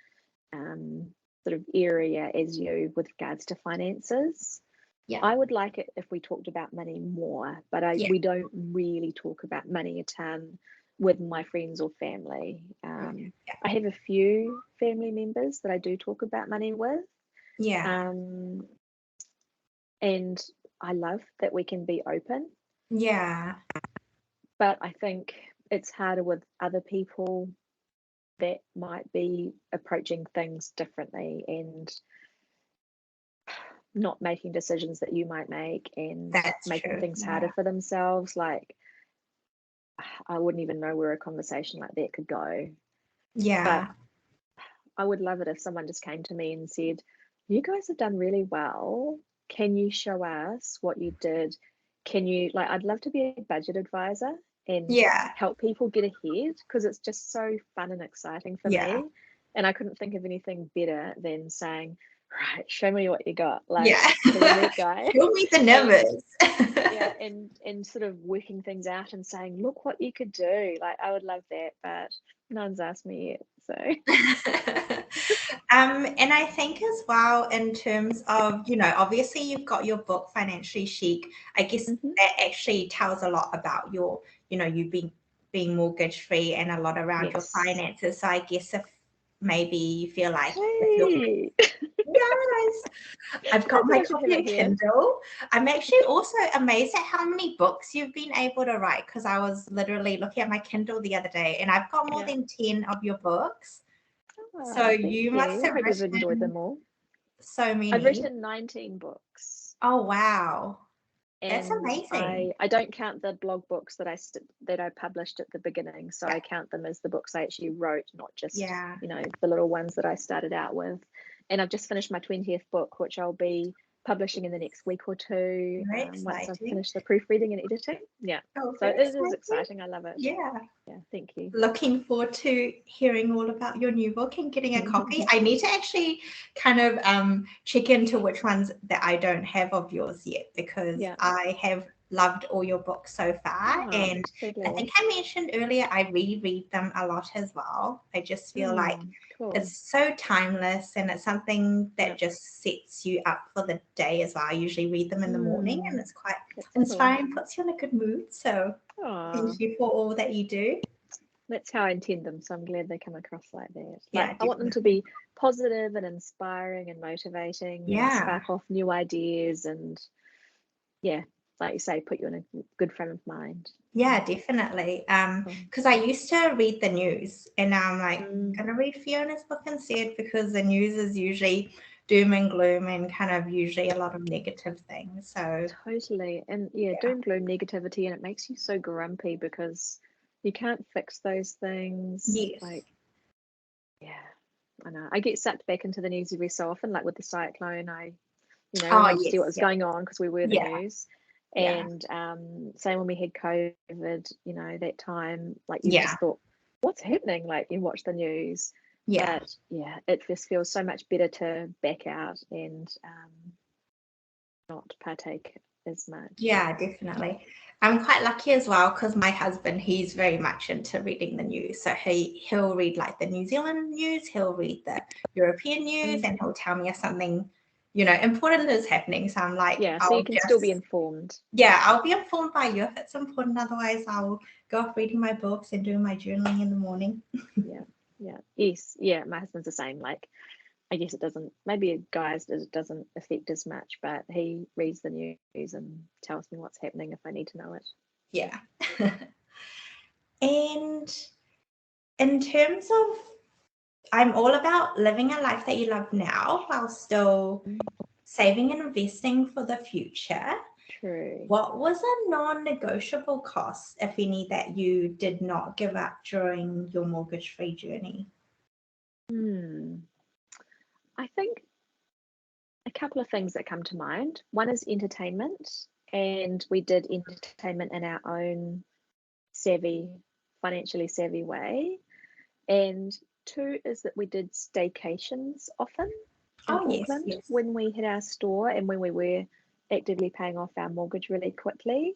sort of area as you with regards to finances. I would like it if we talked about money more, but we don't really talk about money a ton with my friends or family. I have a few family members that I do talk about money with. And I love that we can be open. But I think it's harder with other people that might be approaching things differently and not making decisions that you might make and That's making true. things Yeah. harder for themselves. Like, I wouldn't even know where a conversation like that could go. Yeah. But I would love it if someone just came to me and said, you guys have done really well. Can you show us what you did? Can you, like, I'd love to be a budget advisor and Yeah. help people get ahead, because it's just so fun and exciting for Yeah. me. And I couldn't think of anything better than saying, right, show me what you got. Like, Yeah. be that guy. Show me the And numbers. yeah, and sort of working things out and saying, look what you could do. Like, I would love that, but no one's asked me yet. So And I think as well, in terms of, obviously you've got your book, Financially Chic. I guess Mhm. that actually tells a lot about your, you being mortgage free and a lot around your Yes. finances. So I guess if maybe you feel like if you're Hey, yes, I've I got think my I should have copy it on here. Kindle. I'm actually also amazed at how many books you've been able to write, because I was literally looking at my Kindle the other day and I've got more Yeah. than 10 of your books. So Oh, thank you must you. I have hope you've enjoyed written them all. so I've many. written 19 books, Oh, wow. That's and amazing. I don't count the blog books that I published at the beginning. So Yeah. I count them as the books I actually wrote, not just, Yeah. the little ones that I started out with. And I've just finished my 20th book, which I'll be publishing in the next week or two, Very once I've exciting. finished the proofreading and editing. Yeah. Oh, So very it is exciting. exciting. I love it. Yeah. Yeah. Thank you. Looking forward to hearing all about your new book and getting a copy. I need to actually kind of check into which ones that I don't have of yours yet, because Yeah. I have loved all your books so far. Oh, And so I glad. think I mentioned earlier, I reread them a lot as well. I just feel like Cool. it's so timeless, and it's something that Yeah. just sets you up for the day as well. I usually read them in the morning, and it's quite That's inspiring, puts you in a good mood. So cool. Aw, thank you for all that you do. that's how I intend them. So I'm glad they come across like that. Like, Yeah, I want them to definitely. be positive and inspiring and motivating and Yeah. spark off new ideas and, yeah, like you say, put you in a good frame of mind. Yeah, definitely. Cool. Because I used to read the news, and now I'm like, I'm Mm, gonna read Fiona's book instead, because the news is usually doom and gloom and kind of usually a lot of negative things. So totally. And yeah, yeah. doom, gloom, negativity, and it makes you so grumpy because you can't fix those things. Yes. Like, yeah, I know. I get sucked back into the news every so often, like with the cyclone. We Oh wanted to see what yes. was Yeah. going on because we were the Yeah. news. Yeah. And same when we had COVID, that time, like you Yeah. just thought, what's happening? Like, you watch the news. Yeah. But yeah, it just feels so much better to back out and not partake as much. Yeah, definitely. I'm quite lucky as well, because my husband, he's very much into reading the news. So he'll read like the New Zealand news, he'll read the European news, and he'll tell me if something, important is happening. So I'm like, Yeah, so you can still be informed. I'll be informed by you if it's important. Otherwise, I'll go off reading my books and doing my journaling in the morning. Yeah, yeah. Yes, yeah, my husband's the same. Like, I guess maybe guys, it doesn't affect as much, but he reads the news and tells me what's happening if I need to know it. Yeah. And in terms of, I'm all about living a life that you love now while still saving and investing for the future. True. What was a non-negotiable cost, if any, that you did not give up during your mortgage-free journey? I think a couple of things that come to mind. One is entertainment, and we did entertainment in our own financially savvy way. And two is that we did staycations often in Oh, yes, Auckland yes. when we had our store and when we were actively paying off our mortgage really quickly.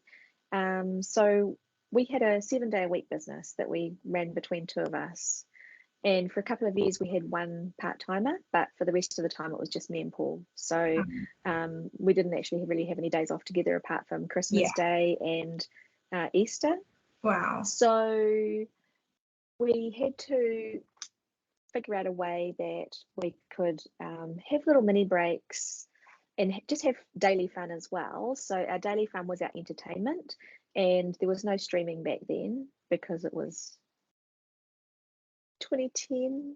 So we had a 7-day-a-week business that we ran between two of us. And for a couple of years, we had one part-timer, but for the rest of the time, it was just me and Paul. So we didn't actually really have any days off together apart from Christmas Day and Easter. Wow. So we had to figure out a way that we could have little mini breaks and just have daily fun as well. So our daily fun was our entertainment, and there was no streaming back then because it was 2010,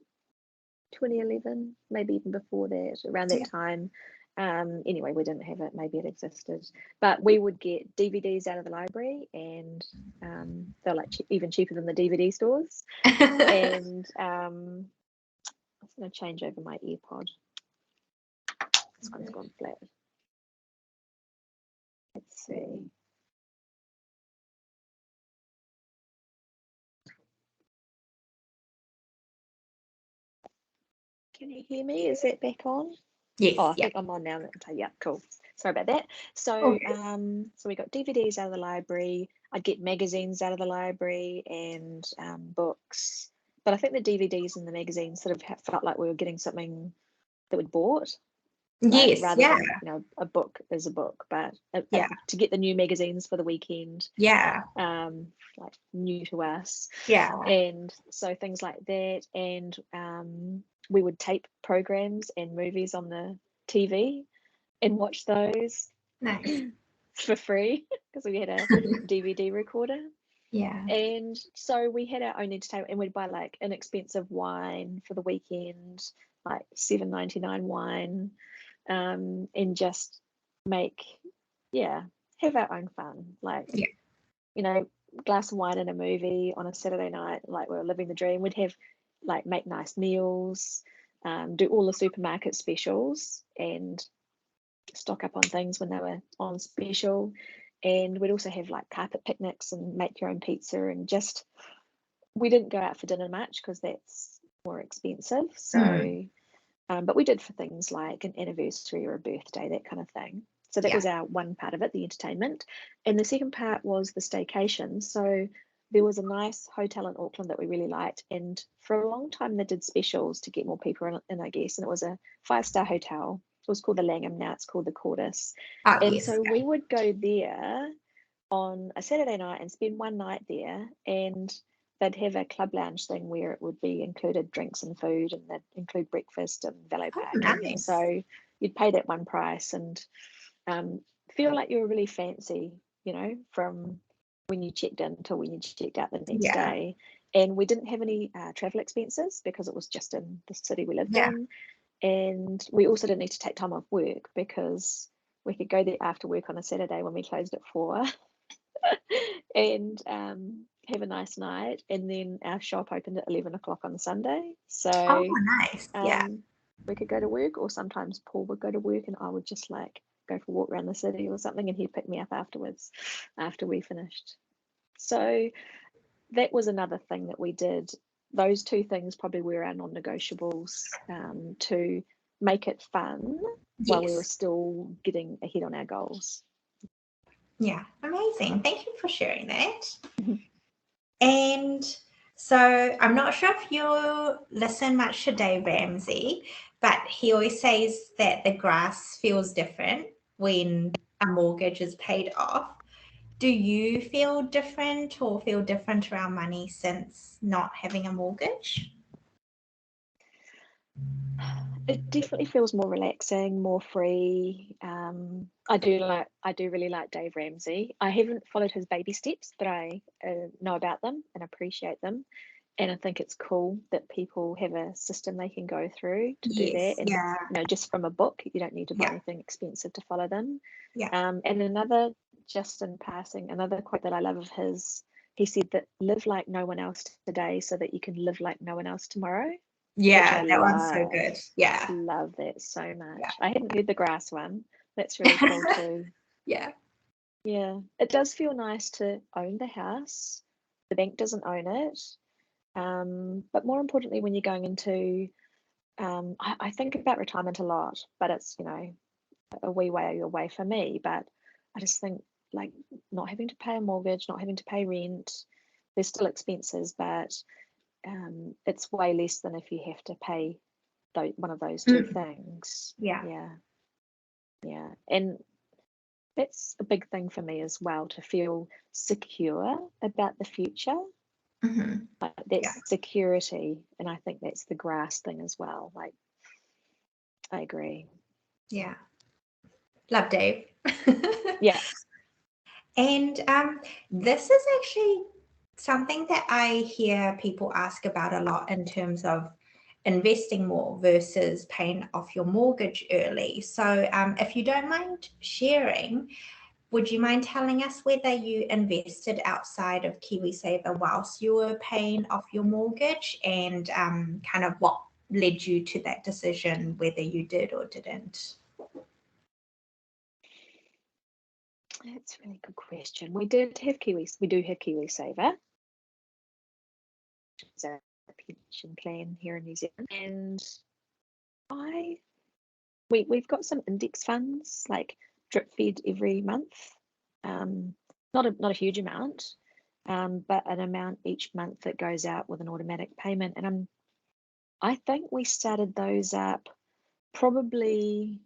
2011, maybe even before that, around that time. Anyway, we didn't have it, maybe it existed, but we would get DVDs out of the library, and they're like even cheaper than the DVD stores. And I'm going to change over my earpod. This one's gone flat. Let's see. Can you hear me? Is that back on? Yes. Oh, I think I'm on now. Yeah, cool. Sorry about that. So, so we got DVDs out of the library. I'd get magazines out of the library and books. But I think the DVDs and the magazines sort of felt like we were getting something that we'd bought. Yes. Rather than, you know, a book is a book, but to get the new magazines for the weekend. Yeah. Like new to us. Yeah. And so things like that, and we would tape programs and movies on the TV and watch those. Nice. For free because we had a DVD recorder. Yeah. And so we had our own entertainment, and we'd buy like inexpensive wine for the weekend, like $7.99 wine, and just have our own fun. Like, you know, glass of wine and a movie on a Saturday night, like we were living the dream. We'd have like make nice meals, do all the supermarket specials and stock up on things when they were on special. And we'd also have like carpet picnics and make your own pizza, and just we didn't go out for dinner much because that's more expensive. So but we did for things like an anniversary or a birthday, that kind of thing. So that was our one part of it, the entertainment. And the second part was the staycation. So there was a nice hotel in Auckland that we really liked, and for a long time they did specials to get more people in, I guess. And it was a 5-star hotel. It was called the Langham, now it's called the Cordis. So we would go there on a Saturday night and spend one night there, and they'd have a club lounge thing where it would be included drinks and food, and they'd include breakfast and valet parking. Nice. So you'd pay that one price and feel like you were really fancy, you know, from when you checked in till when you checked out the next day. And we didn't have any travel expenses because it was just in the city we lived in. And we also didn't need to take time off work because we could go there after work on a Saturday when we closed at 4 and have a nice night. And then our shop opened at 11 o'clock on the Sunday. So nice. We could go to work, or sometimes Paul would go to work and I would just like go for a walk around the city or something, and he'd pick me up afterwards after we finished. So that was another thing that we did. Those two things probably were our non-negotiables to make it fun while we were still getting ahead on our goals. Yeah, amazing. Thank you for sharing that. And so I'm not sure if you listen much to Dave Ramsey, but he always says that the grass feels different when a mortgage is paid off. Do you feel different or feel different around money since not having a mortgage? It definitely feels more relaxing, more free. I do really like Dave Ramsey. I haven't followed his baby steps, but I know about them and appreciate them. And I think it's cool that people have a system they can go through to do that. And you know, just from a book, you don't need to buy anything expensive to follow them. And another, just in passing, another quote that I love of his, he said that live like no one else today so that you can live like no one else tomorrow. Yeah, that one's so good. Yeah. Love that so much. I hadn't heard the grass one. That's really cool too. Yeah. It does feel nice to own the house. The bank doesn't own it. But more importantly, when you're going into, I think about retirement a lot, but it's, you know, a wee way away for me. But I just think like not having to pay a mortgage, not having to pay rent, there's still expenses, but it's way less than if you have to pay one of those two things. And that's a big thing for me as well, to feel secure about the future. Like that's security, and I think that's the grass thing as well. Like, I agree. Yeah. Love Dave. Yeah. And this is actually something that I hear people ask about a lot in terms of investing more versus paying off your mortgage early. So if you don't mind sharing, would you mind telling us whether you invested outside of KiwiSaver whilst you were paying off your mortgage, and kind of what led you to that decision, whether you did or didn't? That's a really good question. We do have KiwiSaver. It's a pension plan here in New Zealand, and we've got some index funds, like drip fed every month. Not a huge amount, but an amount each month that goes out with an automatic payment. And I think we started those up probably.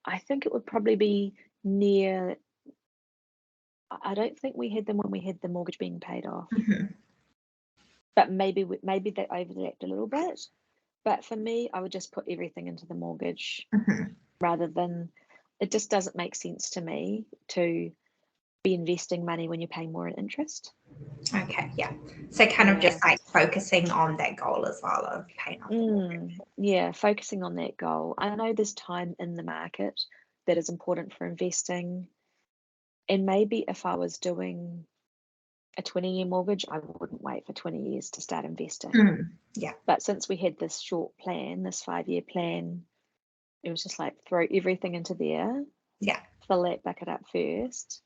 I think it would probably be near. I don't think we had them when we had the mortgage being paid off, but maybe they overlapped a little bit. But for me, I would just put everything into the mortgage rather than. It just doesn't make sense to me to be investing money when you're paying more in interest. Okay, yeah. So kind of just like focusing on that goal as well of paying off the mortgage. Yeah, focusing on that goal. I know there's time in the market that is important for investing. And maybe if I was doing a 20-year mortgage, I wouldn't wait for 20 years to start investing. Yeah. But since we had this short plan, this 5-year plan, it was just like throw everything into there. Yeah. Fill that bucket up first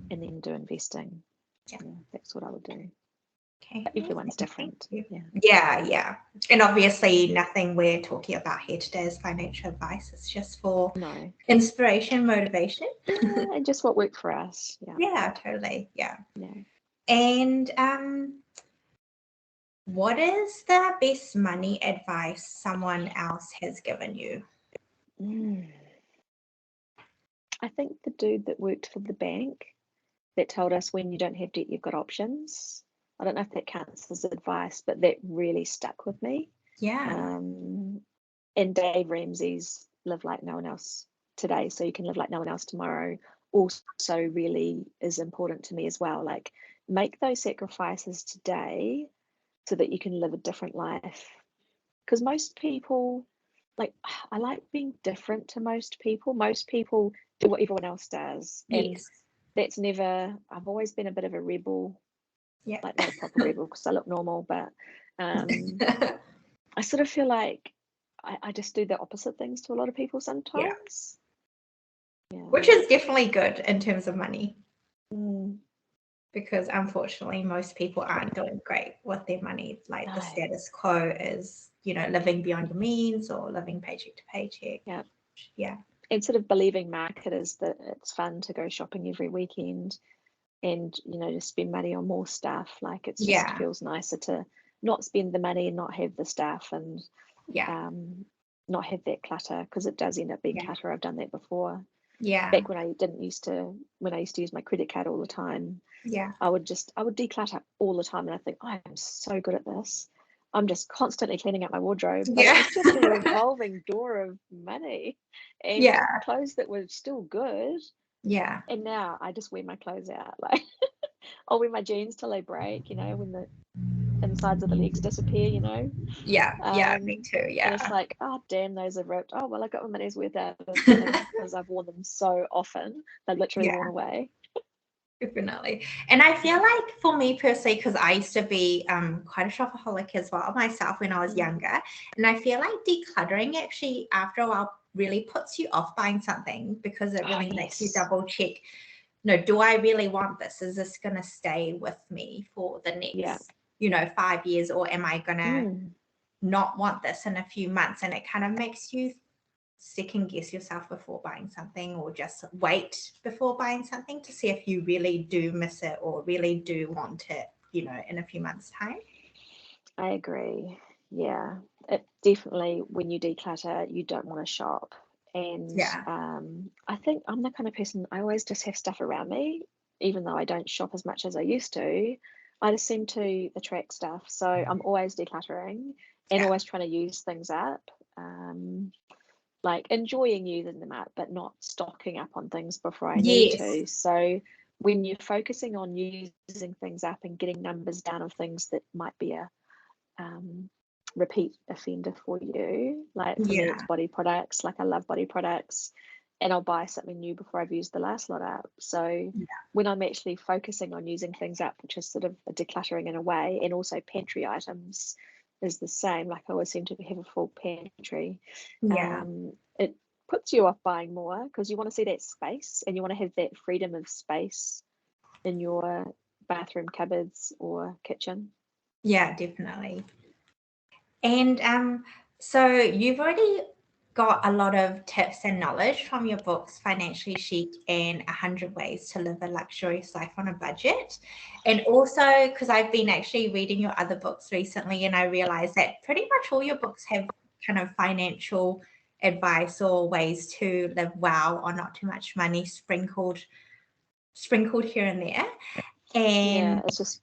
and then do investing. Yeah. That's what I would do. Okay. But everyone's different. Yeah. And obviously nothing we're talking about here today is financial advice. It's just for inspiration, motivation. And just what worked for us. Yeah, totally. Yeah. And what is the best money advice someone else has given you? I think the dude that worked for the bank that told us when you don't have debt, you've got options. I don't know if that counts as advice, but that really stuck with me. Yeah. And Dave Ramsey's Live Like No One Else Today, so you can live like no one else tomorrow, also really is important to me as well. Like, make those sacrifices today so that you can live a different life. Because most people, like, I like being different to most people. Most people do what everyone else does. And that's never, I've always been a bit of a rebel. Yeah. Like, not a proper rebel because I look normal, but I sort of feel like I just do the opposite things to a lot of people sometimes. Yeah. Which is definitely good in terms of money. Because unfortunately, most people aren't doing great with their money. Like the status quo is, living beyond your means or living paycheck to paycheck. Yeah. And sort of believing marketers that it's fun to go shopping every weekend and, just spend money on more stuff. Like, it just feels nicer to not spend the money and not have the stuff and not have that clutter, because it does end up being clutter. I've done that before. Back when I used to use my credit card all the time. I would declutter all the time, and I think, I am so good at this. I'm just constantly cleaning out my wardrobe. But it was just a revolving door of money and clothes that were still good. And now I just wear my clothes out. Like, I'll wear my jeans till they break, when the insides of the legs disappear, me too. And it's like, oh damn, those are ripped. Oh well, I got my money's worth out of them because I've worn them so often they're literally worn away. Definitely. And I feel like for me personally, because I used to be quite a shopaholic as well myself when I was younger, and I feel like decluttering actually after a while really puts you off buying something, because it really makes you double check, do I really want this? Is this going to stay with me for the next 5 years, or am I going to not want this in a few months? And it kind of makes you second guess yourself before buying something, or just wait before buying something to see if you really do miss it or really do want it, in a few months' time. I agree. Yeah, it definitely, when you declutter, you don't want to shop. And I think I'm the kind of person, I always just have stuff around me, even though I don't shop as much as I used to. I just seem to attract stuff, so I'm always decluttering and always trying to use things up. like enjoying using them up, but not stocking up on things before I need Yes. to. So when you're focusing on using things up and getting numbers down of things that might be a repeat offender for you, like for me it's Yeah. body products. Like I love body products, and I'll buy something new before I've used the last lot up. So Yeah. when I'm actually focusing on using things up, which is sort of a decluttering in a way, and also pantry items is the same. Like I always seem to have a full pantry. Yeah. It puts you off buying more because you want to see that space and you want to have that freedom of space in your bathroom cupboards or kitchen. Yeah, definitely. And so you've already got a lot of tips and knowledge from your books, Financially Chic and 100 Ways to Live a Luxurious Life on a Budget. And also, because I've been actually reading your other books recently, and I realized that pretty much all your books have kind of financial advice or ways to live well or not too much money sprinkled here and there. Yeah, And it's just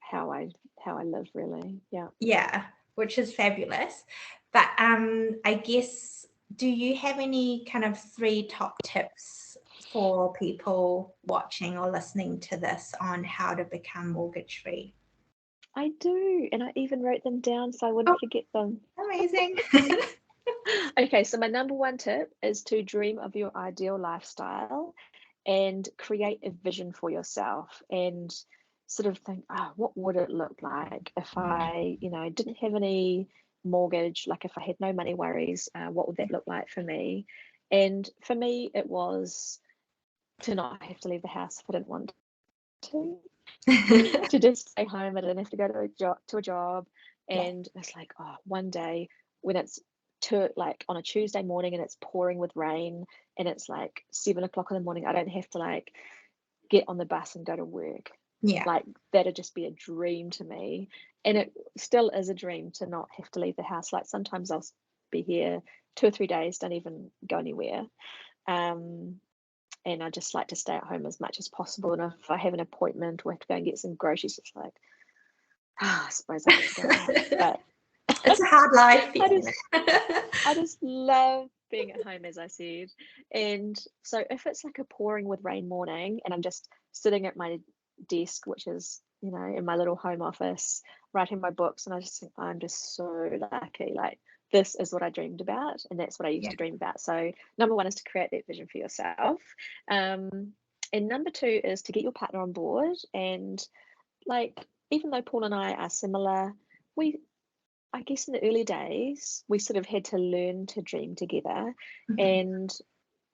how I live really. Yeah. yeah, which is fabulous. But I guess, do you have any kind of 3 top tips for people watching or listening to this on how to become mortgage free? I do, and I even wrote them down so I Oh, wouldn't forget them. amazing. Okay, so my number one tip is to dream of your ideal lifestyle and create a vision for yourself and sort of think, oh, what would it look like if I, didn't have any mortgage, like if I had no money worries, what would that look like for me? And for me, it was to not have to leave the house if I didn't want to, to just stay home. I didn't have to go to a job. Yeah, And it's like, oh, one day when it's like on a Tuesday morning and it's pouring with rain and it's like 7 o'clock in the morning, I don't have to like get on the bus and go to work. yeah, Like that'd just be a dream to me. And it still is a dream to not have to leave the house. Like sometimes I'll be here 2 or 3 days, don't even go anywhere. And I just like to stay at home as much as possible. And if I have an appointment or have to go and get some groceries, it's like, I suppose I have to go out. But it's a hard life, I Fiona. just I just love being at home, as I said. And so if it's like a pouring with rain morning and I'm just sitting at my desk, which is, in my little home office, writing my books, and I just think I'm just so lucky. Like this is what I dreamed about, and that's what I used Yeah, to dream about. So number one is to create that vision for yourself. And number two is to get your partner on board. And like, even though Paul and I are similar, we I guess in the early days, we sort of had to learn to dream together. mhm, And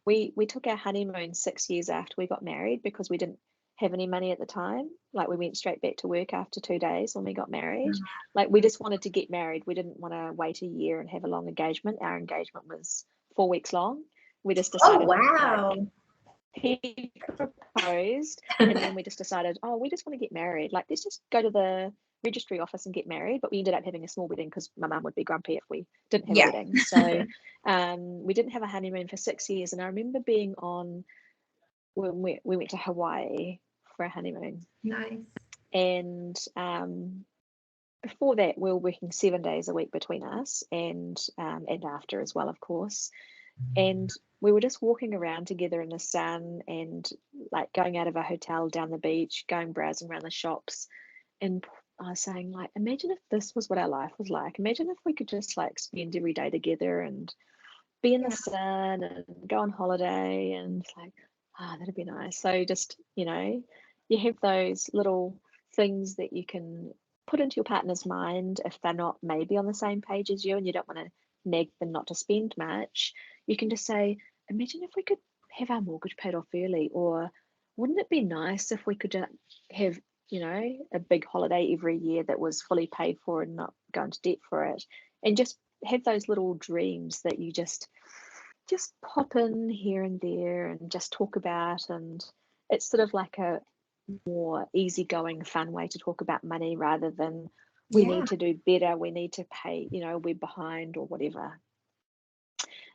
we took our honeymoon 6 years after we got married because we didn't have any money at the time. Like we went straight back to work after 2 days when we got married. Like we just wanted to get married. We didn't want to wait a year and have a long engagement. Our engagement was 4 weeks long. We just oh, decided like wow. he proposed, and then we just decided, oh, we just want to get married. Like, let's just go to the registry office and get married. But we ended up having a small wedding because my mum would be grumpy if we didn't have a Yeah. wedding. So we didn't have a honeymoon for 6 years. And I remember being on when we went to Hawaii for a honeymoon. Nice. And before that, we were working 7 days a week between us and after as well, of course. And we were just walking around together in the sun and like going out of a hotel down the beach, going browsing around the shops. And I was saying, like, imagine if this was what our life was like. Imagine if we could just like spend every day together and be in the Yeah. sun and go on holiday. And it's like, that'd be nice. So just, you have those little things that you can put into your partner's mind if they're not maybe on the same page as you and you don't want to nag them not to spend much. You can just say, imagine if we could have our mortgage paid off early, or wouldn't it be nice if we could have, a big holiday every year that was fully paid for and not go into debt for it, and just have those little dreams that you just pop in here and there and just talk about. And it's sort of like a more easygoing, fun way to talk about money rather than we Yeah. need to do better, we need to pay, we're behind or whatever.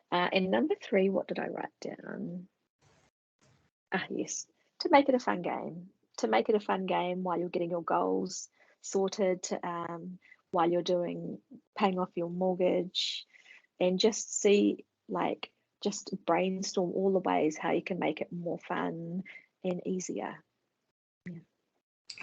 And number three, what did I write down? Yes, to make it a fun game. To make it a fun game while you're getting your goals sorted, while you're paying off your mortgage, and just see like just brainstorm all the ways how you can make it more fun and easier.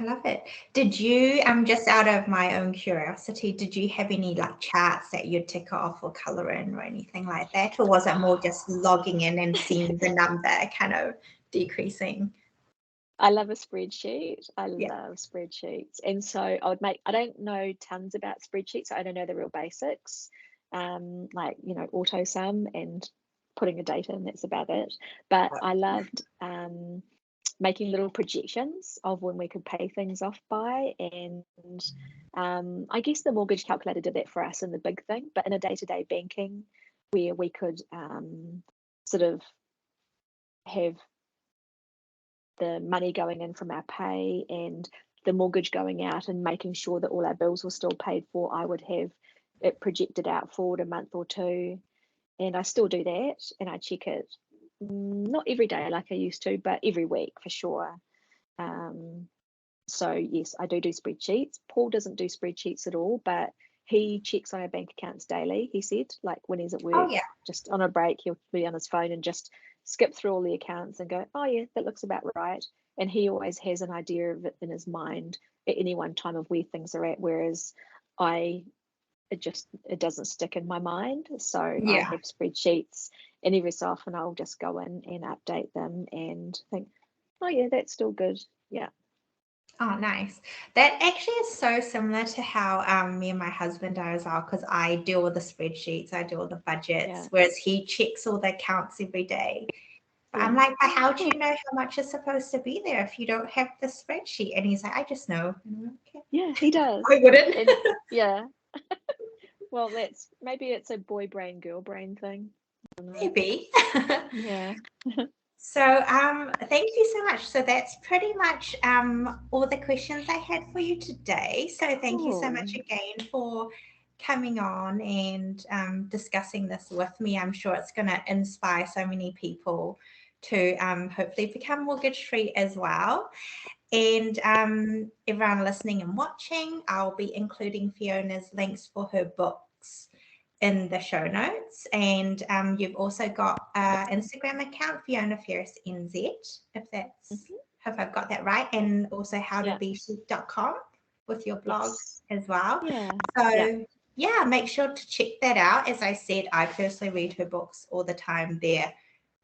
I love it. Did you, just out of my own curiosity, did you have any like charts that you'd tick off or color in or anything like that? Or was it more just logging in and seeing the number kind of decreasing? I love a spreadsheet. I Yeah. love spreadsheets. And so I don't know tons about spreadsheets. I don't know the real basics, like, auto sum and putting a date in, that's about it. But I loved making little projections of when we could pay things off by. And I guess the mortgage calculator did that for us in the big thing, but in a day-to-day banking where we could sort of have the money going in from our pay and the mortgage going out and making sure that all our bills were still paid for, I would have it projected out forward a month or two. And I still do that, and I check it not every day like I used to, but every week for sure. So yes, I do spreadsheets. Paul doesn't do spreadsheets at all, but he checks on our bank accounts daily. He said, like when he's at work, just on a break, he'll be on his phone and just skip through all the accounts and go, oh yeah, that looks about right. And he always has an idea of it in his mind at any one time of where things are at, whereas it doesn't stick in my mind. So I have spreadsheets, and every so often I'll just go in and update them and think, oh yeah, that's still good. Yeah. Oh, nice. That actually is so similar to how me and my husband are as well, because I deal with the spreadsheets, I deal with the budgets, whereas he checks all the accounts every day. But I'm like, but how do you know how much is supposed to be there if you don't have the spreadsheet? And he's like, I just know. Okay. Yeah, he does. I wouldn't. And, yeah. Well, maybe it's a boy brain, girl brain thing. Maybe. Yeah. So thank you so much. So that's pretty much all the questions I had for you today. So thank you so much again for coming on and discussing this with me. I'm sure it's going to inspire so many people to hopefully become mortgage free as well. And everyone listening and watching, I'll be including Fiona's links for her books in the show notes. And you've also got an Instagram account, Fiona Ferris NZ, if I've got that right, and also howtobechic.com with your blog as well. Yeah. So yeah, make sure to check that out. As I said, I personally read her books all the time. They're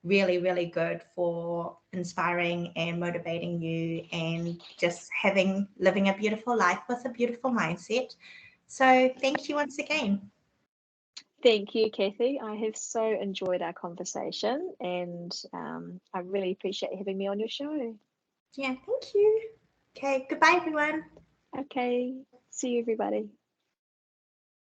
really, really good for inspiring and motivating you and just living a beautiful life with a beautiful mindset. So thank you once again. Thank you, Cathy. I have so enjoyed our conversation, and I really appreciate having me on your show. Yeah, thank you. Okay, goodbye, everyone. Okay, see you, everybody.